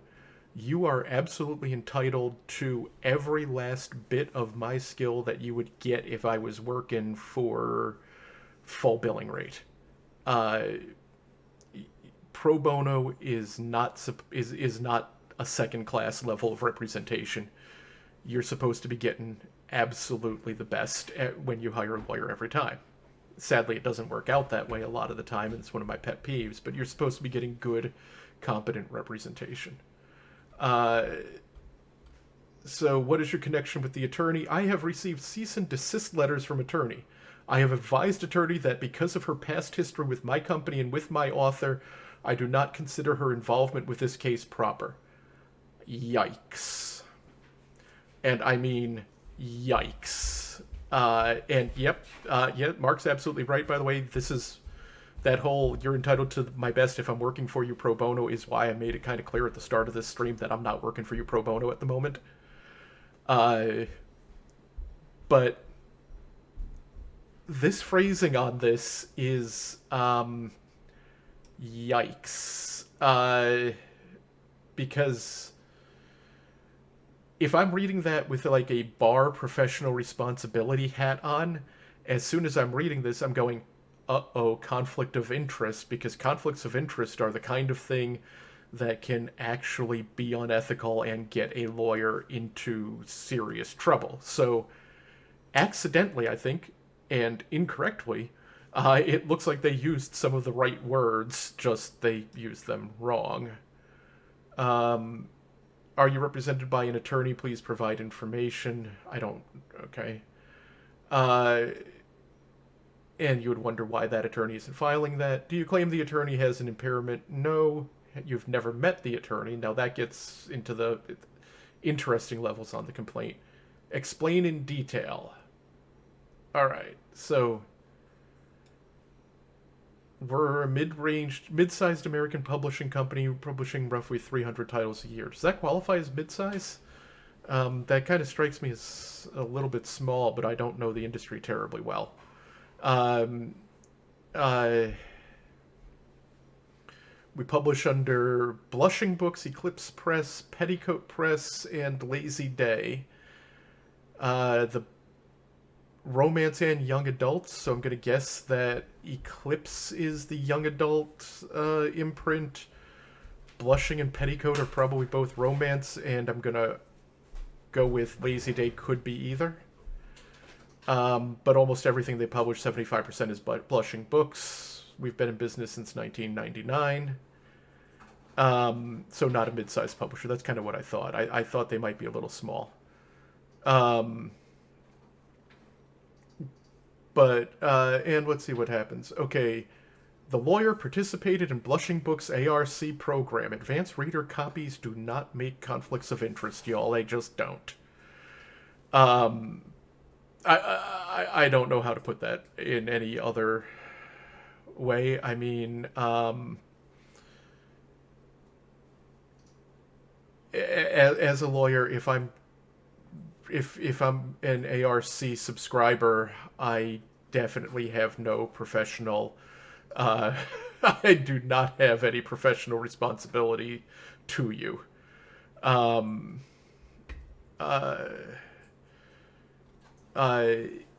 you are absolutely entitled to every last bit of my skill that you would get if I was working for full billing rate. Pro bono is not a second class level of representation. You're supposed to be getting absolutely the best when you hire a lawyer every time. Sadly, it doesn't work out that way a lot of the time, and it's one of my pet peeves, but you're supposed to be getting good, competent representation. So what is your connection with the attorney? I have received cease and desist letters from attorney. I have advised attorney that because of her past history with my company and with my author, I do not consider her involvement with this case proper. Yikes. And I mean, yikes. And yep, Mark's absolutely right, by the way. This is that whole you're entitled to my best if I'm working for you pro bono is why I made it kind of clear at the start of this stream that I'm not working for you pro bono at the moment. But this phrasing on this is yikes. Because if I'm reading that with like a bar professional responsibility hat on, as soon as I'm reading this, I'm going, uh-oh, conflict of interest, because conflicts of interest are the kind of thing that can actually be unethical and get a lawyer into serious trouble. So, accidentally, I think, and incorrectly, it looks like they used some of the right words, just they used them wrong. Are you represented by an attorney? Please provide information. I don't... Okay. And you would wonder why that attorney isn't filing that. Do you claim the attorney has an impairment? No. You've never met the attorney. Now that gets into the interesting levels on the complaint. Explain in detail. All right. So we're a mid-sized American publishing company publishing roughly 300 titles a year. Does that qualify as mid-size? That kind of strikes me as a little bit small, but I don't know the industry terribly well. Um, uh, we publish under Blushing Books, Eclipse Press, Petticoat Press, and Lazy Day. The romance and young adults, so I'm going to guess that Eclipse is the young adult imprint. Blushing and Petticoat are probably both romance, and I'm going to go with Lazy Day could be either. But almost everything they publish, 75% is Blushing Books. We've been in business since 1999. So not a mid-sized publisher. That's kind of what I thought. I thought they might be a little small. And let's see what happens. Okay, the lawyer participated in Blushing Books' ARC program. Advanced reader copies do not make conflicts of interest, y'all. They just don't. Um, I don't know how to put that in any other way. I mean, as a lawyer, if I'm an ARC subscriber, I definitely have no professional. Uh, I do not have any professional responsibility to you. Um, uh, uh,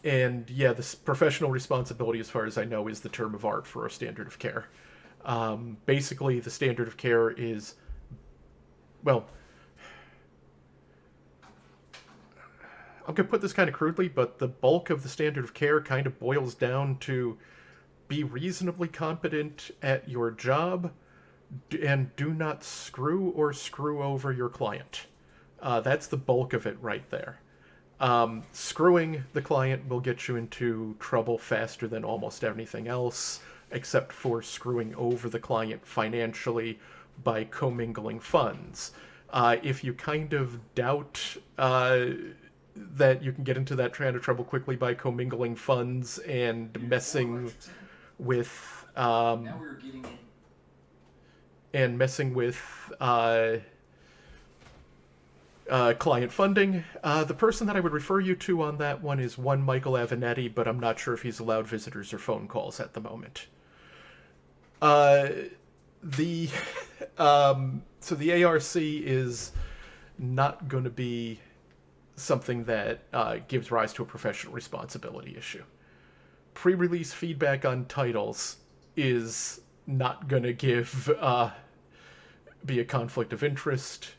and yeah, this professional responsibility, as far as I know, is the term of art for a standard of care. Basically, the standard of care is, well, I'm going to put this kind of crudely, but the bulk of the standard of care kind of boils down to be reasonably competent at your job and do not screw over your client. That's the bulk of it right there. Screwing the client will get you into trouble faster than almost anything else, except for screwing over the client financially by commingling funds. If you kind of doubt that you can get into that kind of trouble quickly by commingling funds and with Now we're getting in. messing with client funding. The person that I would refer you to on that one is one Michael Avenatti, but I'm not sure if he's allowed visitors or phone calls at the moment. The so the ARC is not going to be something that gives rise to a professional responsibility issue. Pre-release feedback on titles is not going to be a conflict of interest.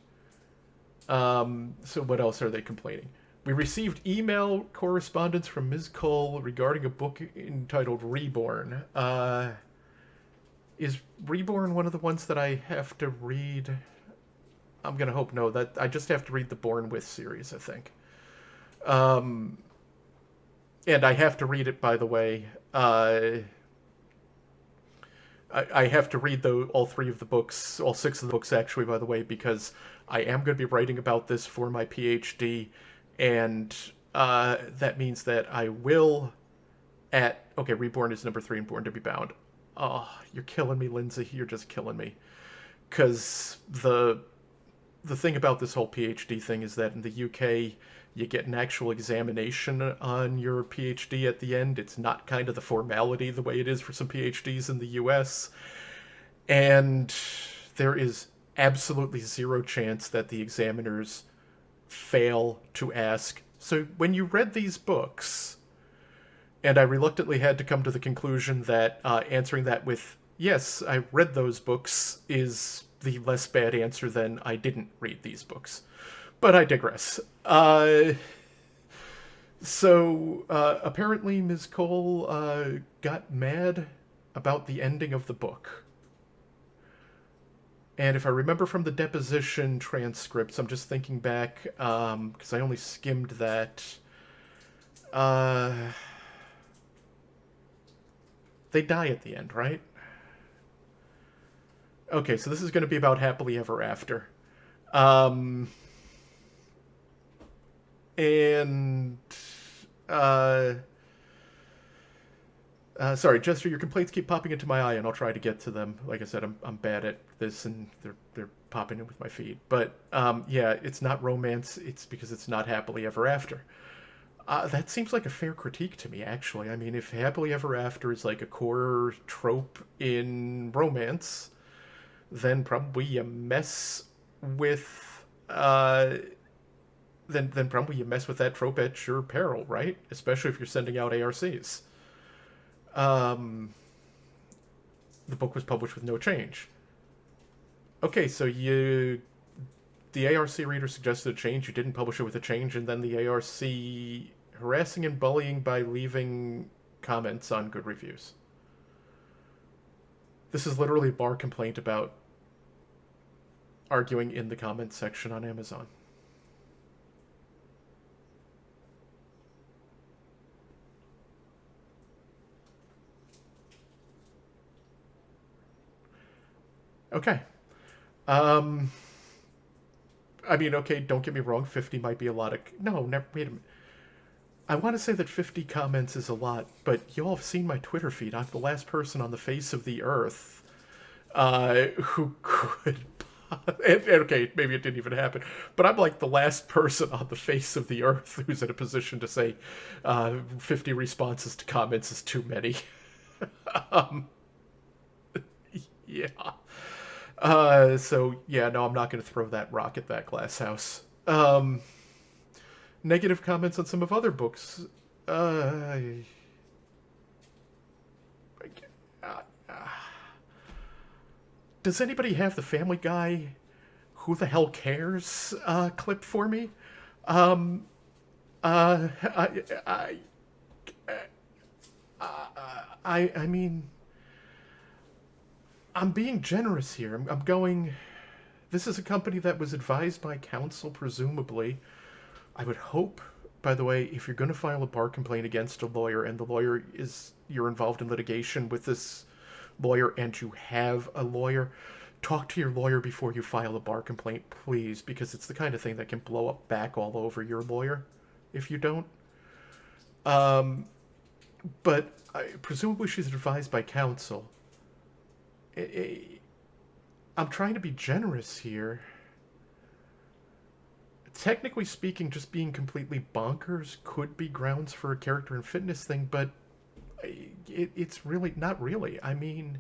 So what else are they complaining? We received email correspondence from Ms. Cole regarding a book entitled Reborn. Is Reborn one of the ones that I have to read? I'm gonna hope no. That I just have to read the Born With series, I think. And I have to read it, by the way. I have to read all three of the books, all six of the books actually, by the way, because I am going to be writing about this for my PhD, and that means that I will okay, Reborn is number 3 and Born to Be Bound. Oh, you're killing me, Lindsay. You're just killing me. Because the thing about this whole PhD thing is that in the UK, you get an actual examination on your PhD at the end. It's not kind of the formality the way it is for some PhDs in the US. And there is absolutely zero chance that the examiners fail to ask, so when you read these books, and I reluctantly had to come to the conclusion that answering that with, yes, I read those books, is the less bad answer than I didn't read these books. But I digress. Apparently Ms. Cole got mad about the ending of the book. And if I remember from the deposition transcripts, I'm just thinking back, because I only skimmed that. They die at the end, right? Okay, so this is going to be about happily ever after. And Sorry, Jester, your complaints keep popping into my eye, and I'll try to get to them. Like I said, I'm bad at this, and they're popping in with my feed. But yeah, it's not romance. It's because it's not happily ever after. That seems like a fair critique to me, actually. I mean, if happily ever after is like a core trope in romance, then probably you mess with then probably you mess with that trope at your peril, right? Especially if you're sending out ARCs. Um, the book was published with no change. Okay, so the ARC reader suggested a change. You didn't publish it with a change, and then the ARC harassing and bullying by leaving comments on good reviews. This is literally a bar complaint about arguing in the comments section on Amazon. Okay. Um, I mean, okay, don't get me wrong, 50 might be a lot of... No, never, wait a minute. I want to say that 50 comments is a lot, but you all have seen my Twitter feed. I'm the last person on the face of the earth who could... okay, maybe it didn't even happen, but I'm like the last person on the face of the earth who's in a position to say 50 responses to comments is too many. um, yeah. So yeah, no, I'm not going to throw that rock at that glass house. Negative comments on some of other books. Uh, does anybody have the Family Guy "Who the hell cares" clip for me? Um, uh, I, I, I mean, I'm being generous here. I'm going. This is a company that was advised by counsel, presumably. I would hope, by the way, if you're going to file a bar complaint against a lawyer and the lawyer is, you're involved in litigation with this lawyer and you have a lawyer, talk to your lawyer before you file a bar complaint, please, because it's the kind of thing that can blow up back all over your lawyer if you don't. Um, but presumably she's advised by counsel. I'm trying to be generous here. Technically speaking, just being completely bonkers could be grounds for a character and fitness thing, but it's really not really. I mean,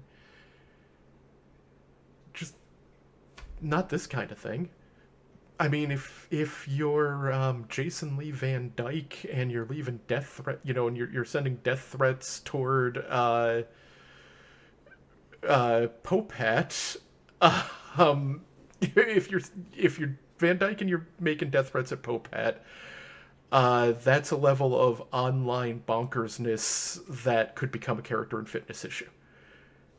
just not this kind of thing. I mean, if you're Jason Lee Van Dyke and you're leaving death threat, and you're sending death threats toward Popat, um, if you're Van Dyke and you're making death threats at Popat, that's a level of online bonkersness that could become a character and fitness issue.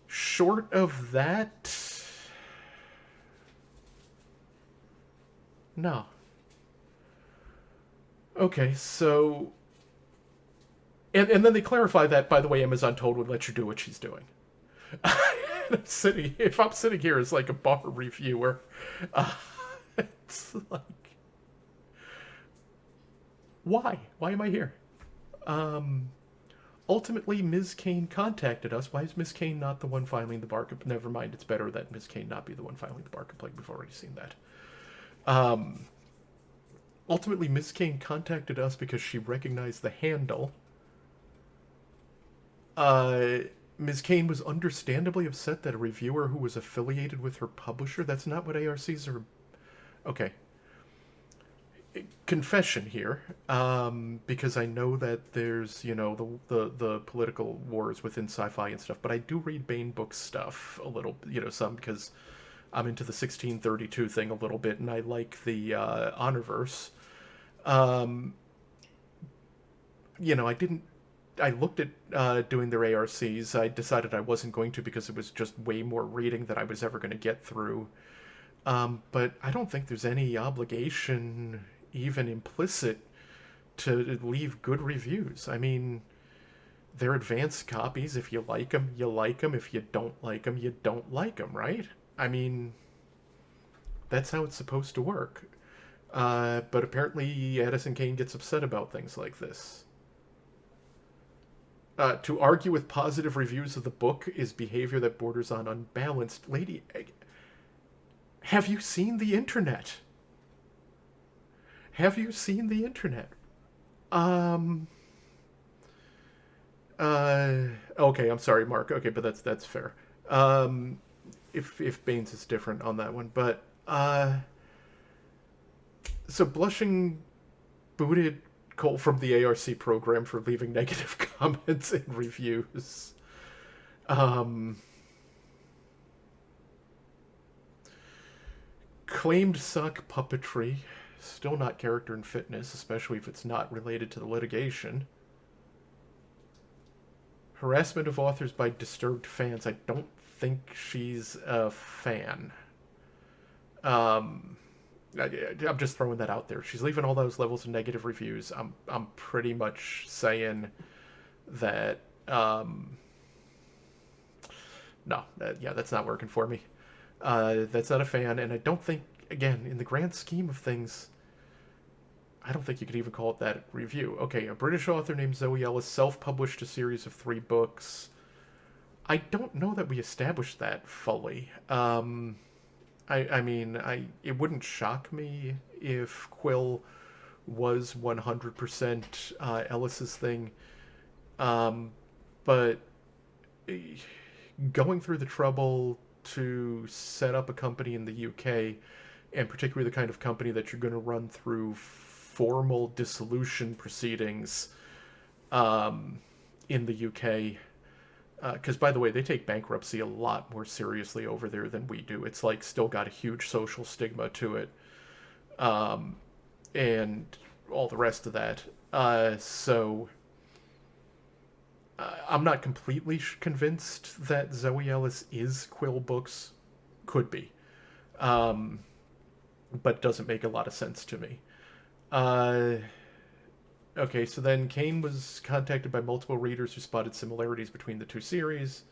Short of that, no. Okay, so and then they clarify that, by the way, Amazon totally let you do what she's doing. If I'm sitting here as like a bar reviewer, uh, it's like, why? Why am I here? Um, Ultimately, Ms. Kane contacted us. Why is Ms. Kane not the one filing the bar complaint? Never mind, it's better that Ms. Kane not be the one filing the bar complaint. We've already seen that. Um, Ultimately, Ms. Kane contacted us because she recognized the handle. Uh, Ms. Kane was understandably upset that a reviewer who was affiliated with her publisher, that's not what ARCs are. Okay. Confession here, because I know that there's, the political wars within sci-fi and stuff, but I do read Bane book stuff a little, some, because I'm into the 1632 thing a little bit, and I like the Honorverse. Um, I didn't. I looked at doing their ARCs. I decided I wasn't going to because it was just way more reading than I was ever going to get through. But I don't think there's any obligation, even implicit, to leave good reviews. I mean, they're advanced copies. If you like them, you like them. If you don't like them, you don't like them, right? I mean, that's how it's supposed to work. But apparently Addison Kane gets upset about things like this. To argue with positive reviews of the book is behavior that borders on unbalanced. Lady, have you seen the internet? Have you seen the internet? Um. Okay, I'm sorry, Mark. Okay, but that's fair. Um. If Baines is different on that one, but so Blushing booted Cole from the ARC program for leaving negative comments in reviews. Um. Claimed sock puppetry. Still not character and fitness, especially if it's not related to the litigation. Harassment of authors by disturbed fans. I don't think she's a fan. Um, I'm just throwing that out there. She's leaving all those levels of negative reviews. I'm pretty much saying that no, yeah, that's not working for me. That's not a fan, and I don't think, again, in the grand scheme of things, I don't think you could even call it that review. Okay, a British author named Zoe Ellis self-published a series of 3 books. I don't know that we established that fully. I mean, it wouldn't shock me if Quill was 100% Ellis's thing, but going through the trouble to set up a company in the UK, and particularly the kind of company that you're going to run through formal dissolution proceedings in the UK. Because, by the way, they take bankruptcy a lot more seriously over there than we do. It's like still got a huge social stigma to it, and all the rest of that. So I'm not completely convinced that Zoe Ellis is Quill Books. Could be. But doesn't make a lot of sense to me. Okay, so then Kane was contacted by multiple readers who spotted similarities between the 2 series.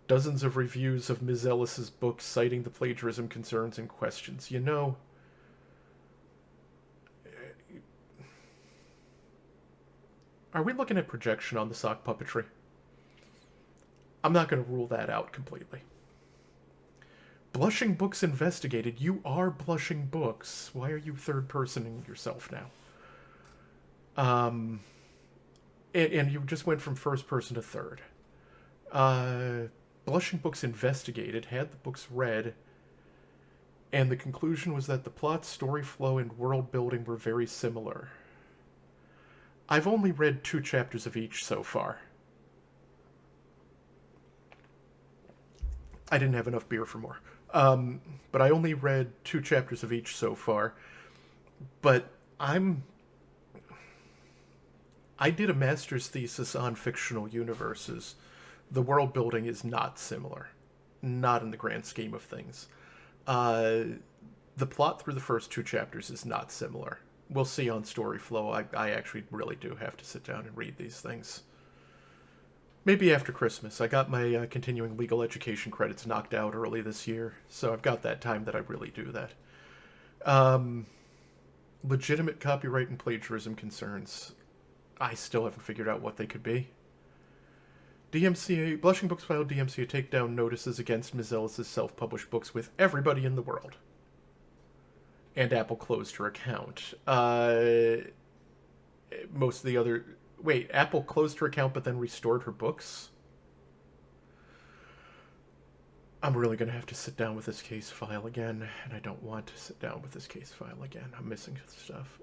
Dozens of reviews of Ms. Ellis's books citing the plagiarism concerns and questions. You know, are we looking at projection on the sock puppetry? I'm not going to rule that out completely. Blushing Books investigated. You are Blushing Books. Why are you third-personing yourself now? And you just went from first person to third. Blushing Books investigated, had the books read, and the conclusion was that the plot, story flow, and world building were very similar. I've only read 2 chapters of each so far. I didn't have enough beer for more. But I only read 2 chapters of each so far. But I did a master's thesis on fictional universes. The world building is not similar. Not in the grand scheme of things. The plot through the first 2 chapters is not similar. We'll see on story flow. I actually really do have to sit down and read these things. Maybe after Christmas. I got my continuing legal education credits knocked out early this year, so I've got that time that I really do that. Legitimate copyright and plagiarism concerns. I still haven't figured out what they could be. DMCA, Blushing Books filed DMCA takedown notices against Ms. Ellis' self-published books with everybody in the world. And Apple closed her account. Most of the other... Wait, Apple closed her account but then restored her books? I'm really going to have to sit down with this case file again, and I don't want to sit down with this case file again. I'm missing stuff.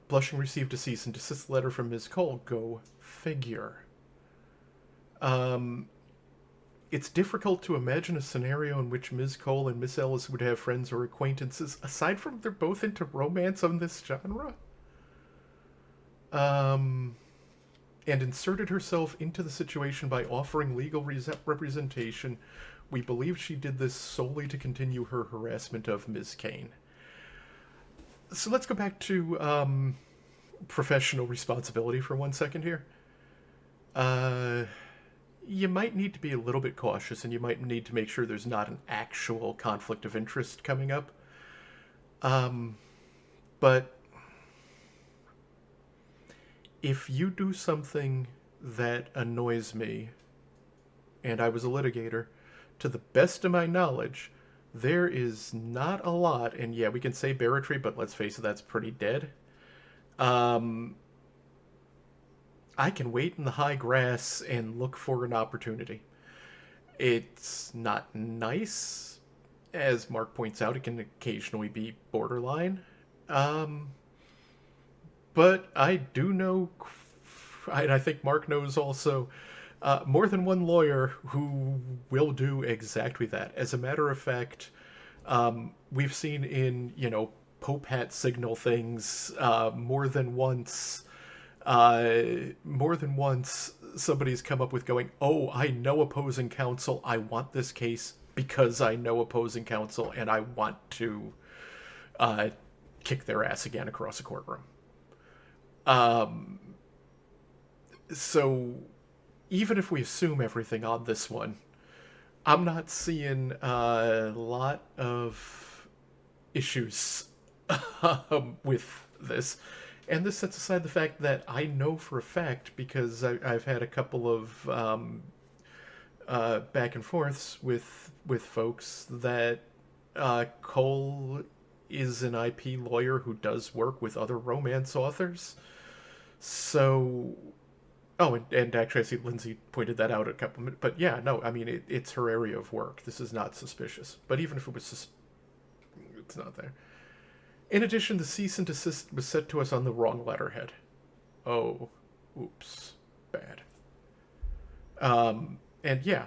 Blushing received a cease and desist letter from Ms. Cole. Go figure. It's difficult to imagine a scenario in which Ms. Cole and Miss Ellis would have friends or acquaintances, aside from they're both into romance on this genre. And inserted herself into the situation by offering legal representation. We believe she did this solely to continue her harassment of Ms. Kane. So let's go back to professional responsibility for 1 second here. You might need to be a little bit cautious, and you might need to make sure there's not an actual conflict of interest coming up. But if you do something that annoys me, and I was a litigator, to the best of my knowledge, there is not a lot, and yeah, we can say barratry, but let's face it, that's pretty dead. Um, I can wait in the high grass and look for an opportunity. It's not nice. As Mark points out, it can occasionally be borderline. Um, but I do know, and I think Mark knows also, more than one lawyer who will do exactly that. As a matter of fact, we've seen in, Pope hat signal things more than once, somebody's come up with going, oh, I know opposing counsel. I want this case because I know opposing counsel and I want to uh, kick their ass again across a courtroom. Um, so even if we assume everything on this one, I'm not seeing a lot of issues with this. And this sets aside the fact that I know for a fact, because I've had a couple of back and forths with folks, that Cole is an IP lawyer who does work with other romance authors. So, oh, and actually, I see Lindsay pointed that out a couple minutes. But yeah, no, I mean it's her area of work. This is not suspicious. But even if it was, it's not there. In addition, the cease and desist was sent to us on the wrong letterhead. Oh, oops, bad. And yeah,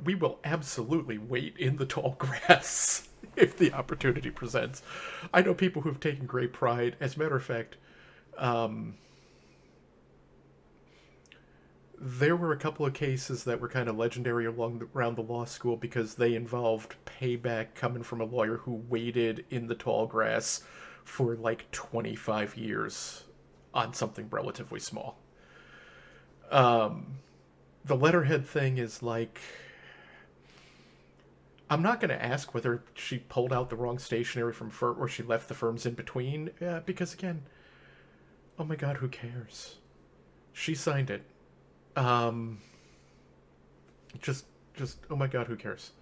we will absolutely wait in the tall grass if the opportunity presents. I know people who've taken great pride. As a matter of fact, um, there were a couple of cases that were kind of legendary around the law school because they involved payback coming from a lawyer who waited in the tall grass for like 25 years on something relatively small. Um, the letterhead thing is like, I'm not going to ask whether she pulled out the wrong stationery from firm or she left the firms in between, because again, oh my god, who cares? She signed it. Um, just, oh my god, who cares?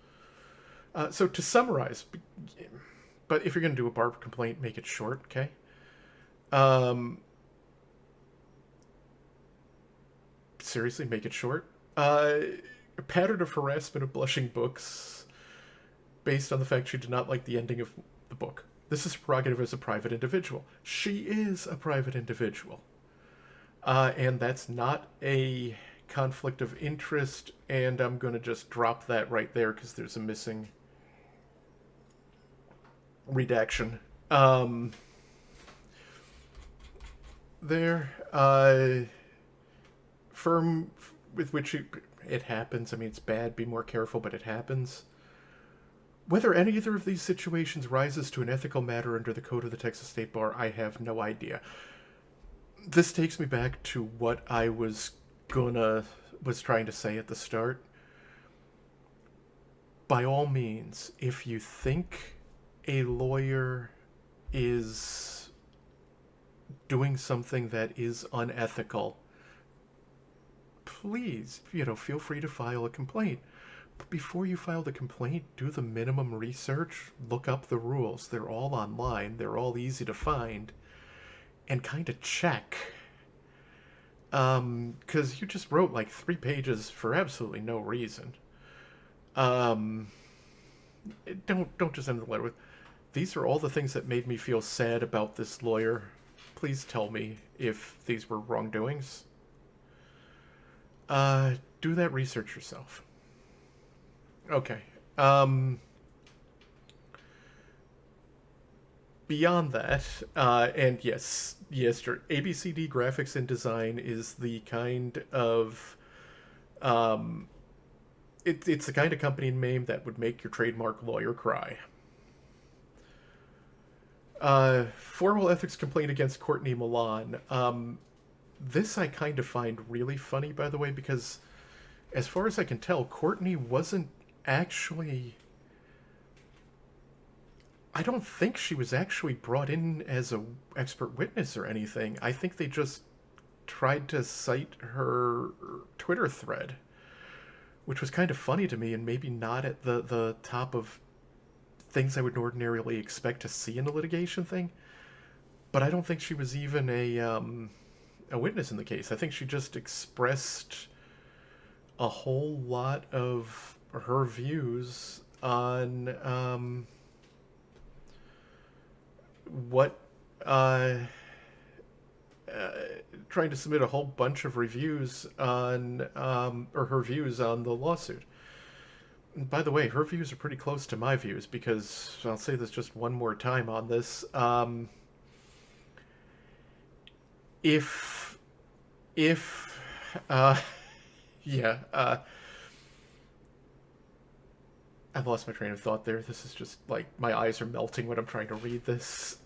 So to summarize, but if you're going to do a bar complaint, make it short, okay? Um, seriously, make it short. A pattern of harassment of blushing books based on the fact she did not like the ending of the book. This is prerogative as a private individual. She is a private individual. And that's not a conflict of interest, and I'm going to just drop that right there because there's a missing redaction. There, firm with which it happens. I mean, it's bad, be more careful, but it happens. Whether any other of these situations rises to an ethical matter under the Code of the Texas State Bar, I have no idea. This takes me back to what I was trying to say at the start. By all means, if you think a lawyer is doing something that is unethical, please, feel free to file a complaint. But before you file the complaint, do the minimum research, look up the rules. They're all online, they're all easy to find, and kind of check. Because you just wrote like 3 pages for absolutely no reason. Um, don't just end the letter with, these are all the things that made me feel sad about this lawyer. Please tell me if these were wrongdoings. Do that research yourself. Okay. Beyond that, and yes, ABCD Graphics and Design is the kind of it's the kind of company name that would make your trademark lawyer cry. Formal ethics complaint against Courtney Milan. This I kind of find really funny, by the way, because as far as I can tell, Courtney wasn't actually... I don't think she was actually brought in as a expert witness or anything. I think they just tried to cite her Twitter thread, which was kind of funny to me and maybe not at the top of things I would ordinarily expect to see in a litigation thing. But I don't think she was even a witness in the case. I think she just expressed a whole lot of her views on what uh, trying to submit a whole bunch of reviews on or her views on the lawsuit. And by the way, her views are pretty close to my views because I'll say this just one more time on this. If if yeah, I've lost my train of thought there. This is just like my eyes are melting when I'm trying to read this.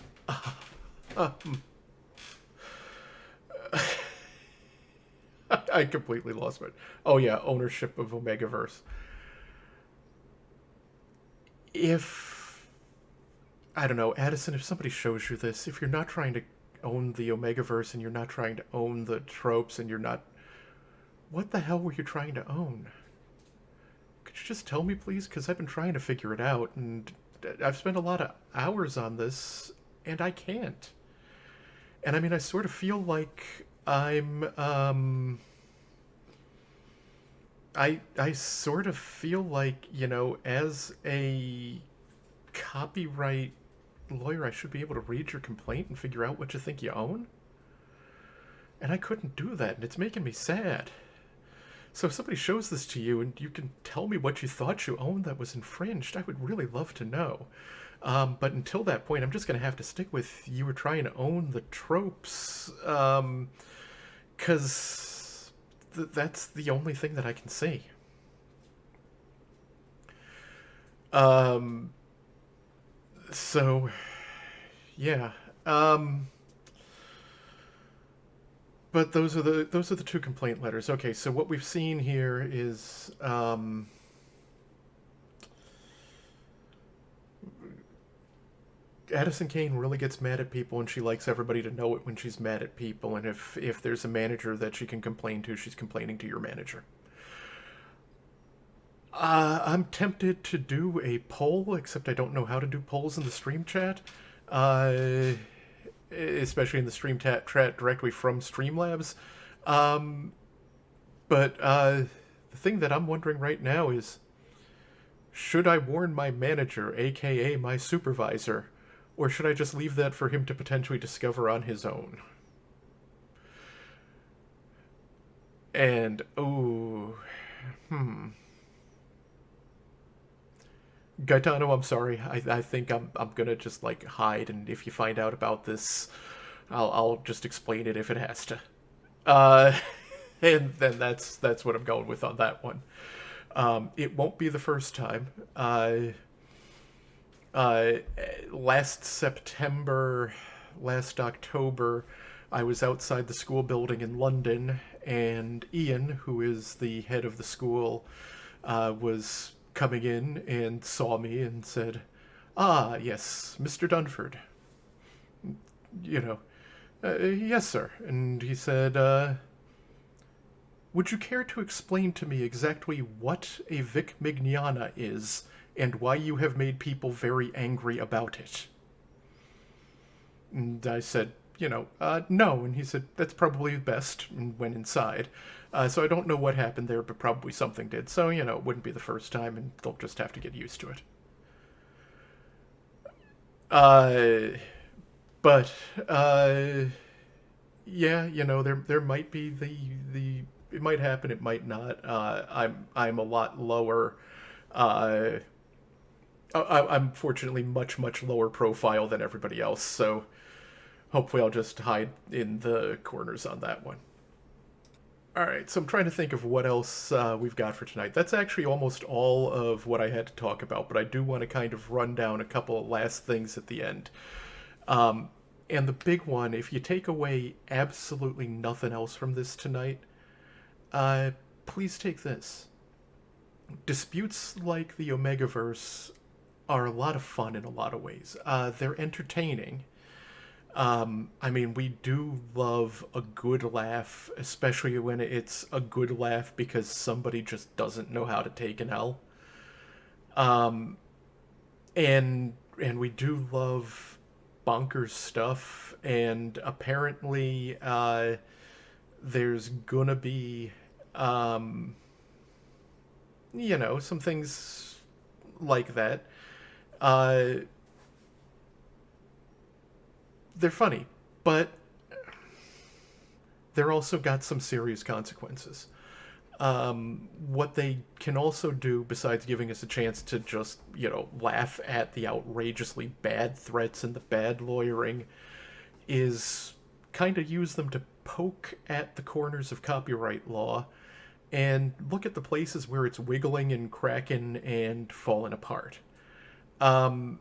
I completely lost my. Oh yeah, ownership of Omegaverse. If I don't know, Addison, if somebody shows you this, if you're not trying to own the Omegaverse and you're not trying to own the tropes and you're not, what the hell were you trying to own? Could you just tell me, please? Because I've been trying to figure it out, and I've spent a lot of hours on this, and I can't. And I mean, I sort of feel like I sort of feel like, as a copyright lawyer, I should be able to read your complaint and figure out what you think you own. And I couldn't do that, and it's making me sad. So if somebody shows this to you and you can tell me what you thought you owned that was infringed, I would really love to know. But until that point, I'm just going to have to stick with you were trying to own the tropes, because that's the only thing that I can see. Um, so, yeah. But those are the two complaint letters. Okay, so what we've seen here is Addison Kane really gets mad at people, and she likes everybody to know it when she's mad at people. And if there's a manager that she can complain to, she's complaining to your manager. I'm tempted to do a poll, except I don't know how to do polls in the stream chat. Uh, Especially in the stream chat directly from Streamlabs. Um, but the thing that I'm wondering right now is, should I warn my manager, aka my supervisor, or should I just leave that for him to potentially discover on his own? And oh, Gaetano, I'm sorry. I think I'm gonna just like hide, and if you find out about this, I'll just explain it if it has to. Uh, and then that's what I'm going with on that one. It won't be the first time. Uh, Last September, last October, I was outside the school building in London, and Ian, who is the head of the school, was coming in and saw me and said, "Ah, yes, Mr. Dunford. You know, yes, sir." And he said, "Would you care to explain to me exactly what a Vic Mignana is and why you have made people very angry about it?" And I said, no. And he said, "That's probably best," and went inside. So I don't know what happened there, but probably something did. So, it wouldn't be the first time, and they'll just have to get used to it. Uh, but, yeah, there might be the it might happen, it might not. I'm a lot lower. Uh, I'm fortunately much lower profile than everybody else, so hopefully I'll just hide in the corners on that one. All right, so I'm trying to think of what else we've got for tonight. That's actually almost all of what I had to talk about, but I do want to kind of run down a couple of last things at the end. Um, and the big one, if you take away absolutely nothing else from this tonight, uh, please take this. Disputes like the Omegaverse are a lot of fun in a lot of ways. They're entertaining. I mean, we do love a good laugh, especially when it's a good laugh because somebody just doesn't know how to take an L. And we do love bonkers stuff, and apparently there's gonna be um, some things like that. Uh, they're funny, but they're also got some serious consequences. What they can also do, besides giving us a chance to just, laugh at the outrageously bad threats and the bad lawyering, is kind of use them to poke at the corners of copyright law and look at the places where it's wiggling and cracking and falling apart. Um,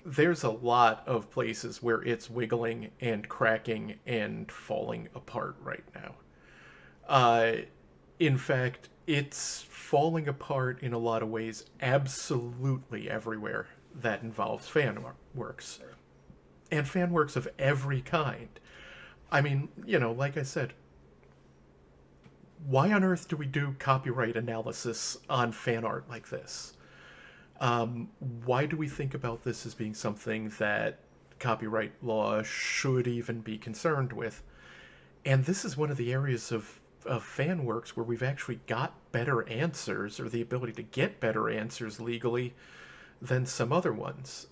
there's a lot of places where it's wiggling and cracking and falling apart right now. Uh, in fact, it's falling apart in a lot of ways absolutely everywhere that involves fan works. And fan works of every kind. I mean, like I said, why on earth do we do copyright analysis on fan art like this? Why do we think about this as being something that copyright law should even be concerned with? And this is one of the areas of fan works where we've actually got better answers, or the ability to get better answers legally, than some other ones.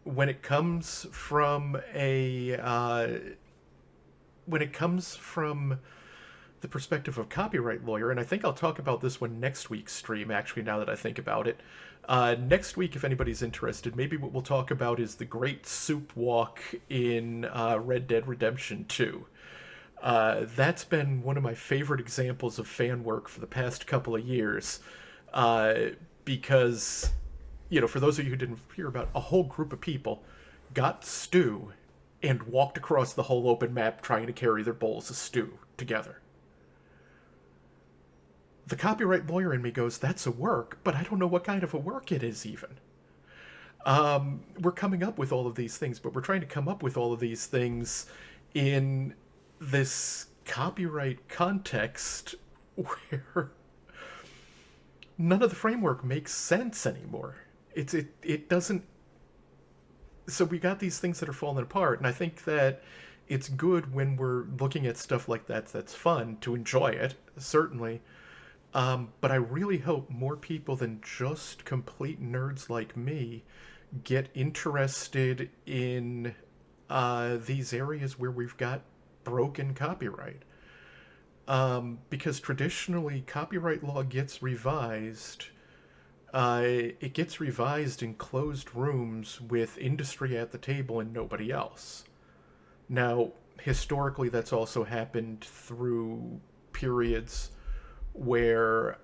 When it comes from the perspective of copyright lawyer, and I think I'll talk about this one next week's stream, actually, now that I think about it. Next week, if anybody's interested, maybe what we'll talk about is the Great Soup Walk in Red Dead Redemption 2. That's been one of my favorite examples of fan work for the past couple of years, because, for those of you who didn't hear about, a whole group of people got stew and walked across the whole open map trying to carry their bowls of stew together. The copyright lawyer in me goes, that's a work, but I don't know what kind of a work it is even. We're coming up with all of these things, but we're trying to come up with all of these things in this copyright context where none of the framework makes sense anymore. It doesn't. So we got these things that are falling apart, and I think that it's good when we're looking at stuff like that. That's fun to enjoy it, certainly. But I really hope more people than just complete nerds like me get interested in these areas where we've got broken copyright. Because traditionally, copyright law gets revised. It gets revised in closed rooms with industry at the table and nobody else. Now, historically, that's also happened through periods where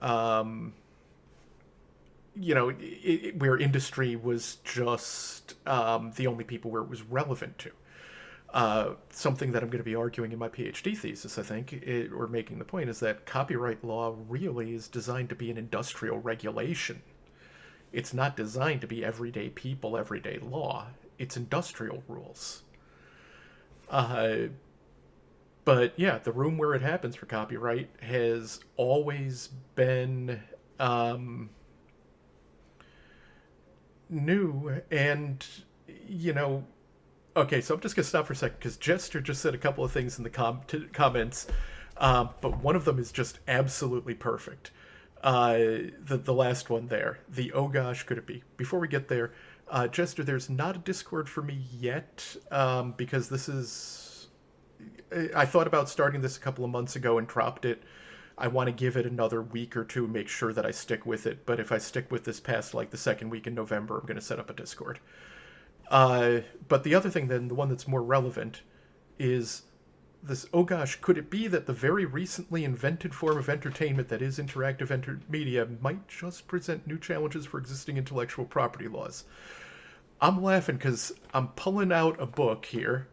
where industry was just the only people where it was relevant to. Something that I'm going to be arguing in my PhD thesis, I think, or making the point, is that copyright law really is designed to be an industrial regulation. It's not designed to be everyday people, everyday law. It's industrial rules. But yeah, the room where it happens for copyright has always been new. And, okay, so I'm just going to stop for a second because Jester just said a couple of things in the comments, but one of them is just absolutely perfect. The last one there, the oh gosh, could it be? Before we get there, Jester, there's not a Discord for me yet, because this is... I thought about starting this a couple of months ago and dropped it. I want to give it another week or two, make sure that I stick with it. But if I stick with this past, the second week in November, I'm going to set up a Discord. But the other thing then, the one that's more relevant, is this, oh gosh, could it be that the very recently invented form of entertainment that is interactive media might just present new challenges for existing intellectual property laws? I'm laughing because I'm pulling out a book here.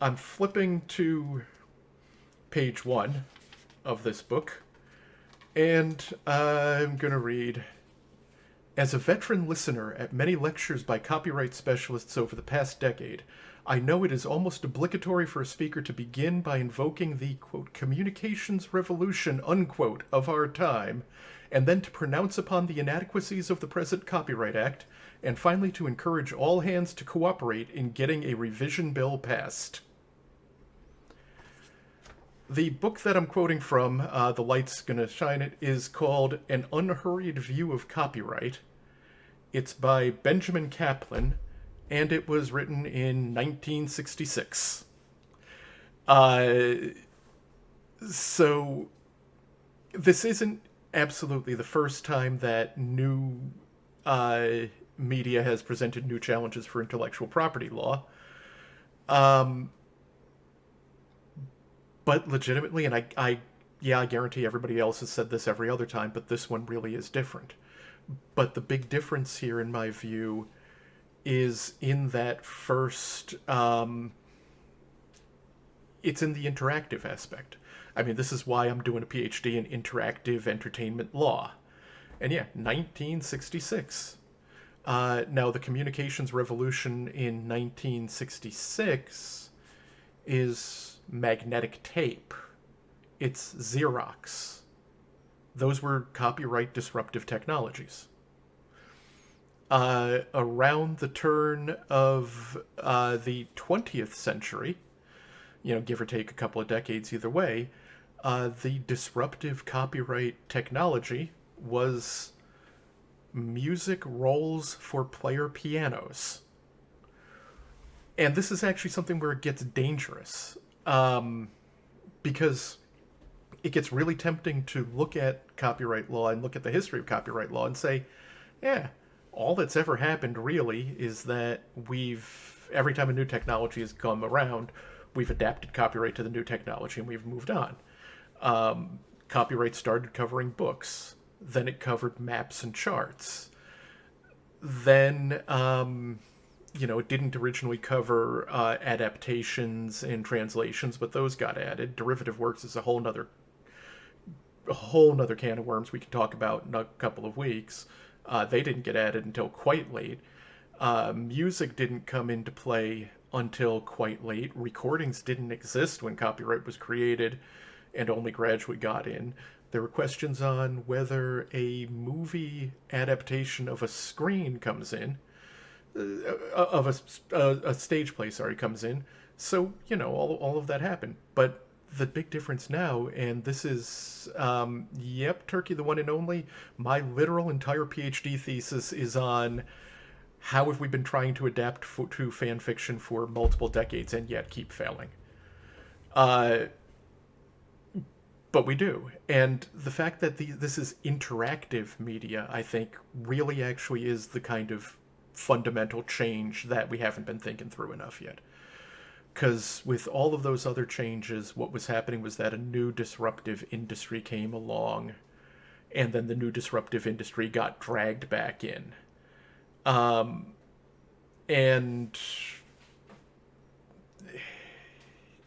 I'm flipping to page 1 of this book, and I'm going to read, As a veteran listener at many lectures by copyright specialists over the past decade, I know it is almost obligatory for a speaker to begin by invoking the, quote, communications revolution, unquote, of our time, and then to pronounce upon the inadequacies of the present Copyright Act, and finally to encourage all hands to cooperate in getting a revision bill passed. The book that I'm quoting from, The Light's Gonna Shine It, is called An Unhurried View of Copyright. It's by Benjamin Kaplan, and it was written in 1966. So this isn't absolutely the first time that new media has presented new challenges for intellectual property law. But legitimately, and I guarantee everybody else has said this every other time, but this one really is different. But the big difference here, in my view, is in that first, it's in the interactive aspect. I mean, this is why I'm doing a PhD in interactive entertainment law. And yeah, 1966. Now, the communications revolution in 1966 is magnetic tape. It's Xerox. Those were copyright disruptive technologies. Around the turn of the 20th century, give or take a couple of decades either way, the disruptive copyright technology was music rolls for player pianos. And this is actually something where it gets dangerous, because it gets really tempting to look at copyright law and look at the history of copyright law and say, yeah, all that's ever happened really is that every time a new technology has come around, we've adapted copyright to the new technology and we've moved on. Copyright started covering books. Then it covered maps and charts. Then, it didn't originally cover adaptations and translations, but those got added. Derivative works is a whole nother can of worms we can talk about in a couple of weeks. They didn't get added until quite late. Music didn't come into play until quite late. Recordings didn't exist when copyright was created and only gradually got in. There were questions on whether a movie adaptation of a screen comes in, of a stage play, comes in. So, all of that happened. But the big difference now, and this is, Turkey, the one and only, my literal entire PhD thesis is on how have we been trying to adapt to fan fiction for multiple decades and yet keep failing. But we do. And the fact that this is interactive media, I think, really actually is the kind of fundamental change that we haven't been thinking through enough yet. Because with all of those other changes, what was happening was that a new disruptive industry came along, and then the new disruptive industry got dragged back in. And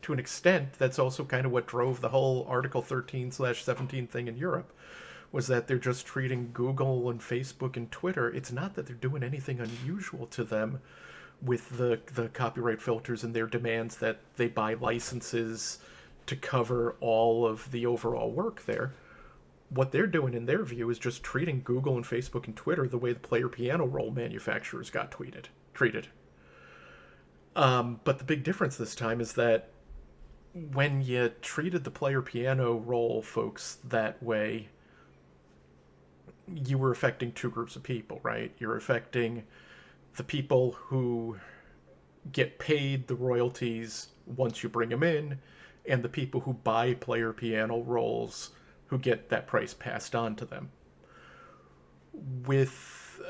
to an extent, that's also kind of what drove the whole Article 13/17 thing in Europe, was that they're just treating Google and Facebook and Twitter. It's not that they're doing anything unusual to them with the copyright filters and their demands that they buy licenses to cover all of the overall work there. What they're doing, in their view, is just treating Google and Facebook and Twitter the way the player piano roll manufacturers got treated. But the big difference this time is that when you treated the player piano roll folks that way, you were affecting two groups of people, right? You're affecting the people who get paid the royalties once you bring them in, and the people who buy player piano rolls who get that price passed on to them. With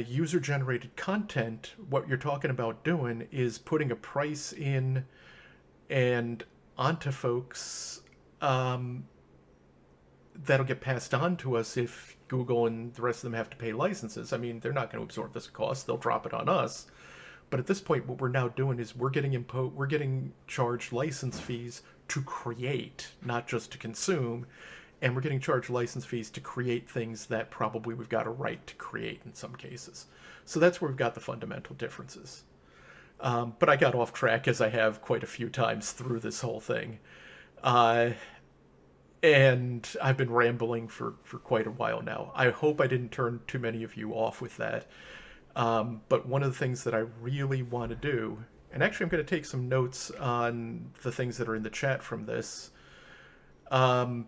user-generated content, what you're talking about doing is putting a price in and onto folks that'll get passed on to us if Google and the rest of them have to pay licenses. I mean, they're not going to absorb this cost. They'll drop it on us. But at this point, what we're now doing is we're getting charged license fees to create, not just to consume. and we're getting charged license fees to create things that probably we've got a right to create in some cases. So that's where we've got the fundamental differences. But I got off track, as I have quite a few times through this whole thing. Uh, and I've been rambling for quite a while now. I hope I didn't turn too many of you off with that. But one of the things that I really want to do, and actually I'm going to take some notes on the things that are in the chat from this,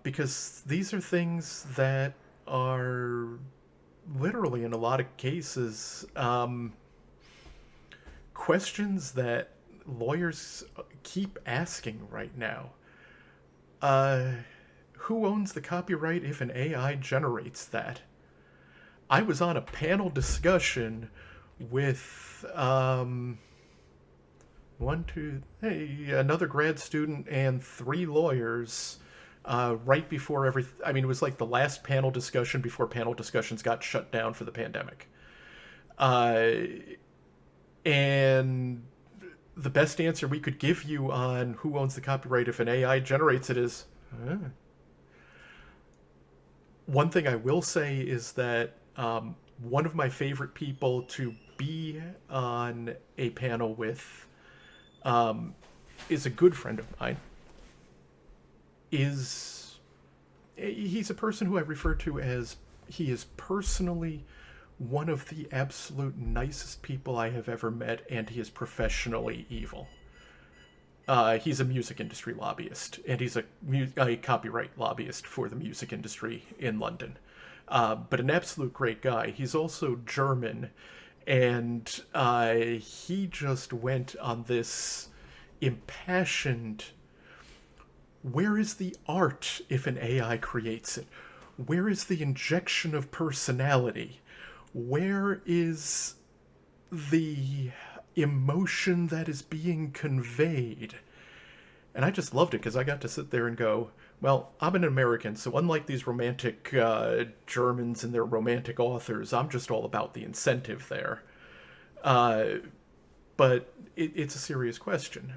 because these are things that are literally, in a lot of cases, questions that lawyers keep asking right now. Who owns the copyright if an AI generates that? I was on a panel discussion with another grad student and 3 lawyers right before I mean, it was like the last panel discussion before panel discussions got shut down for the pandemic. And the best answer we could give you on who owns the copyright if an AI generates it is, One thing I will say is that one of my favorite people to be on a panel with is a good friend of mine. He's a person who I refer to as, he is personally one of the absolute nicest people I have ever met, and he is professionally evil. He's a music industry lobbyist, and he's a copyright lobbyist for the music industry in London. But an absolute great guy. He's also German, and he just went on this impassioned, where is the art if an AI creates it? Where is the injection of personality? Where is the emotion that is being conveyed? And I just loved it because I got to sit there and go, well, I'm an American, so unlike these romantic Germans and their romantic authors, I'm just all about the incentive there. But it's a serious question.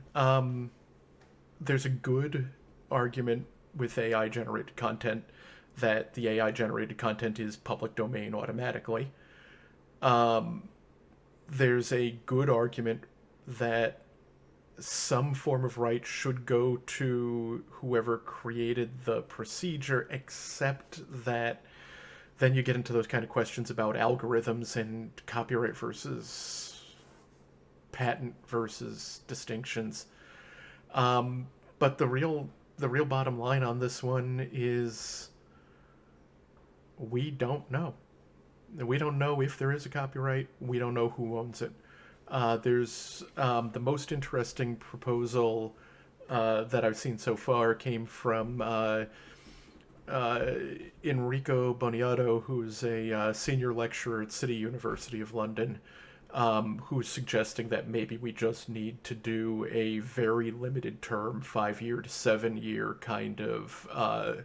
There's a good argument with AI-generated content that the AI-generated content is public domain automatically. There's a good argument that some form of right should go to whoever created the procedure, except that then you get into those kind of questions about algorithms and copyright versus patent versus distinctions. But the real bottom line on this one is we don't know. We don't know if there is a copyright. We don't know who owns it. There's the most interesting proposal that I've seen so far came from Enrico Boniato, who's a senior lecturer at City University of London, who's suggesting that maybe we just need to do a very limited term, 5-year to 7-year kind of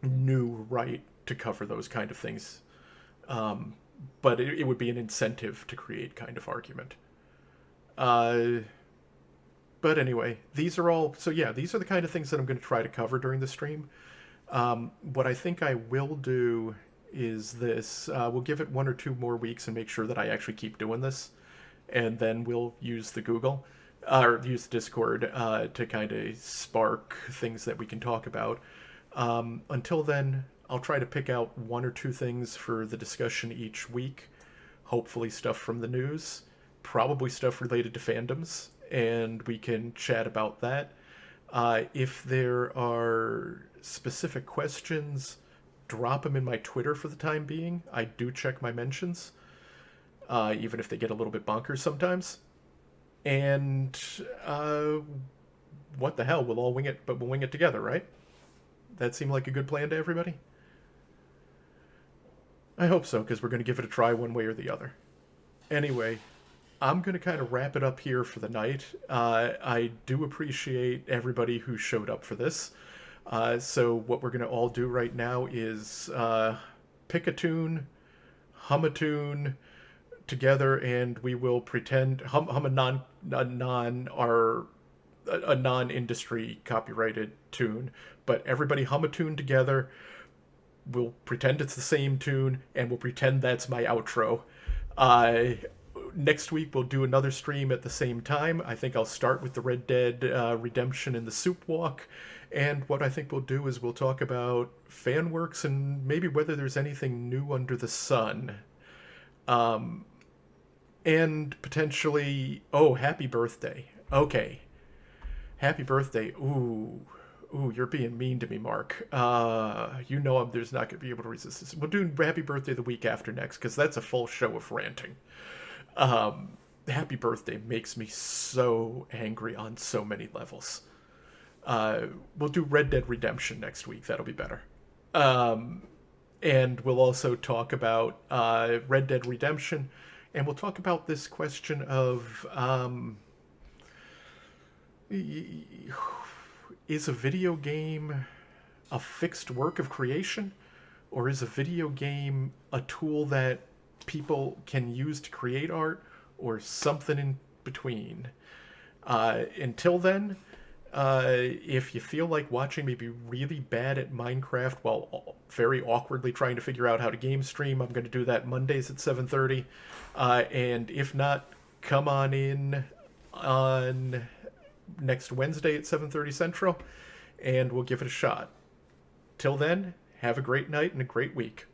new right to cover those kind of things. But it would be an incentive to create kind of argument. But anyway, these are the kind of things that I'm going to try to cover during the stream. What I think I will do is this. We'll give it 1 or 2 more weeks and make sure that I actually keep doing this. And then we'll use the Google, or use the Discord to kind of spark things that we can talk about. Until then, I'll try to pick out 1 or 2 things for the discussion each week. Hopefully stuff from the news, probably stuff related to fandoms, and we can chat about that. If there are specific questions, drop them in my Twitter for the time being. I do check my mentions, even if they get a little bit bonkers sometimes. And what the hell, we'll all wing it, but we'll wing it together, right? That seem like a good plan to everybody? I hope so, because we're going to give it a try one way or the other. Anyway, I'm going to kind of wrap it up here for the night. I do appreciate everybody who showed up for this. So what we're going to all do right now is pick a tune, hum a tune together, and we will pretend, hum a our a non-industry copyrighted tune, but everybody hum a tune together. We'll pretend it's the same tune, and we'll pretend that's my outro. Uh, Next week we'll do another stream at the same time. I think I'll start with the Red Dead Redemption and the Soup Walk. And what I think we'll do is we'll talk about fan works and maybe whether there's anything new under the sun. And potentially, oh, happy birthday. Okay, happy birthday. Ooh, you're being mean to me, Mark. You know there's not going to be able to resist this. We'll do happy birthday the week after next because that's a full show of ranting. Happy birthday makes me so angry on so many levels. We'll do Red Dead Redemption next week. That'll be better. And we'll also talk about Red Dead Redemption, and we'll talk about this question of is a video game a fixed work of creation, or is a video game a tool that people can use to create art, or something in between? Until then, if you feel like watching me be really bad at Minecraft while very awkwardly trying to figure out how to game stream, I'm going to do that Mondays at 7:30. And if not, come on in on next Wednesday at 7:30 Central, and we'll give it a shot. Till then, have a great night and a great week.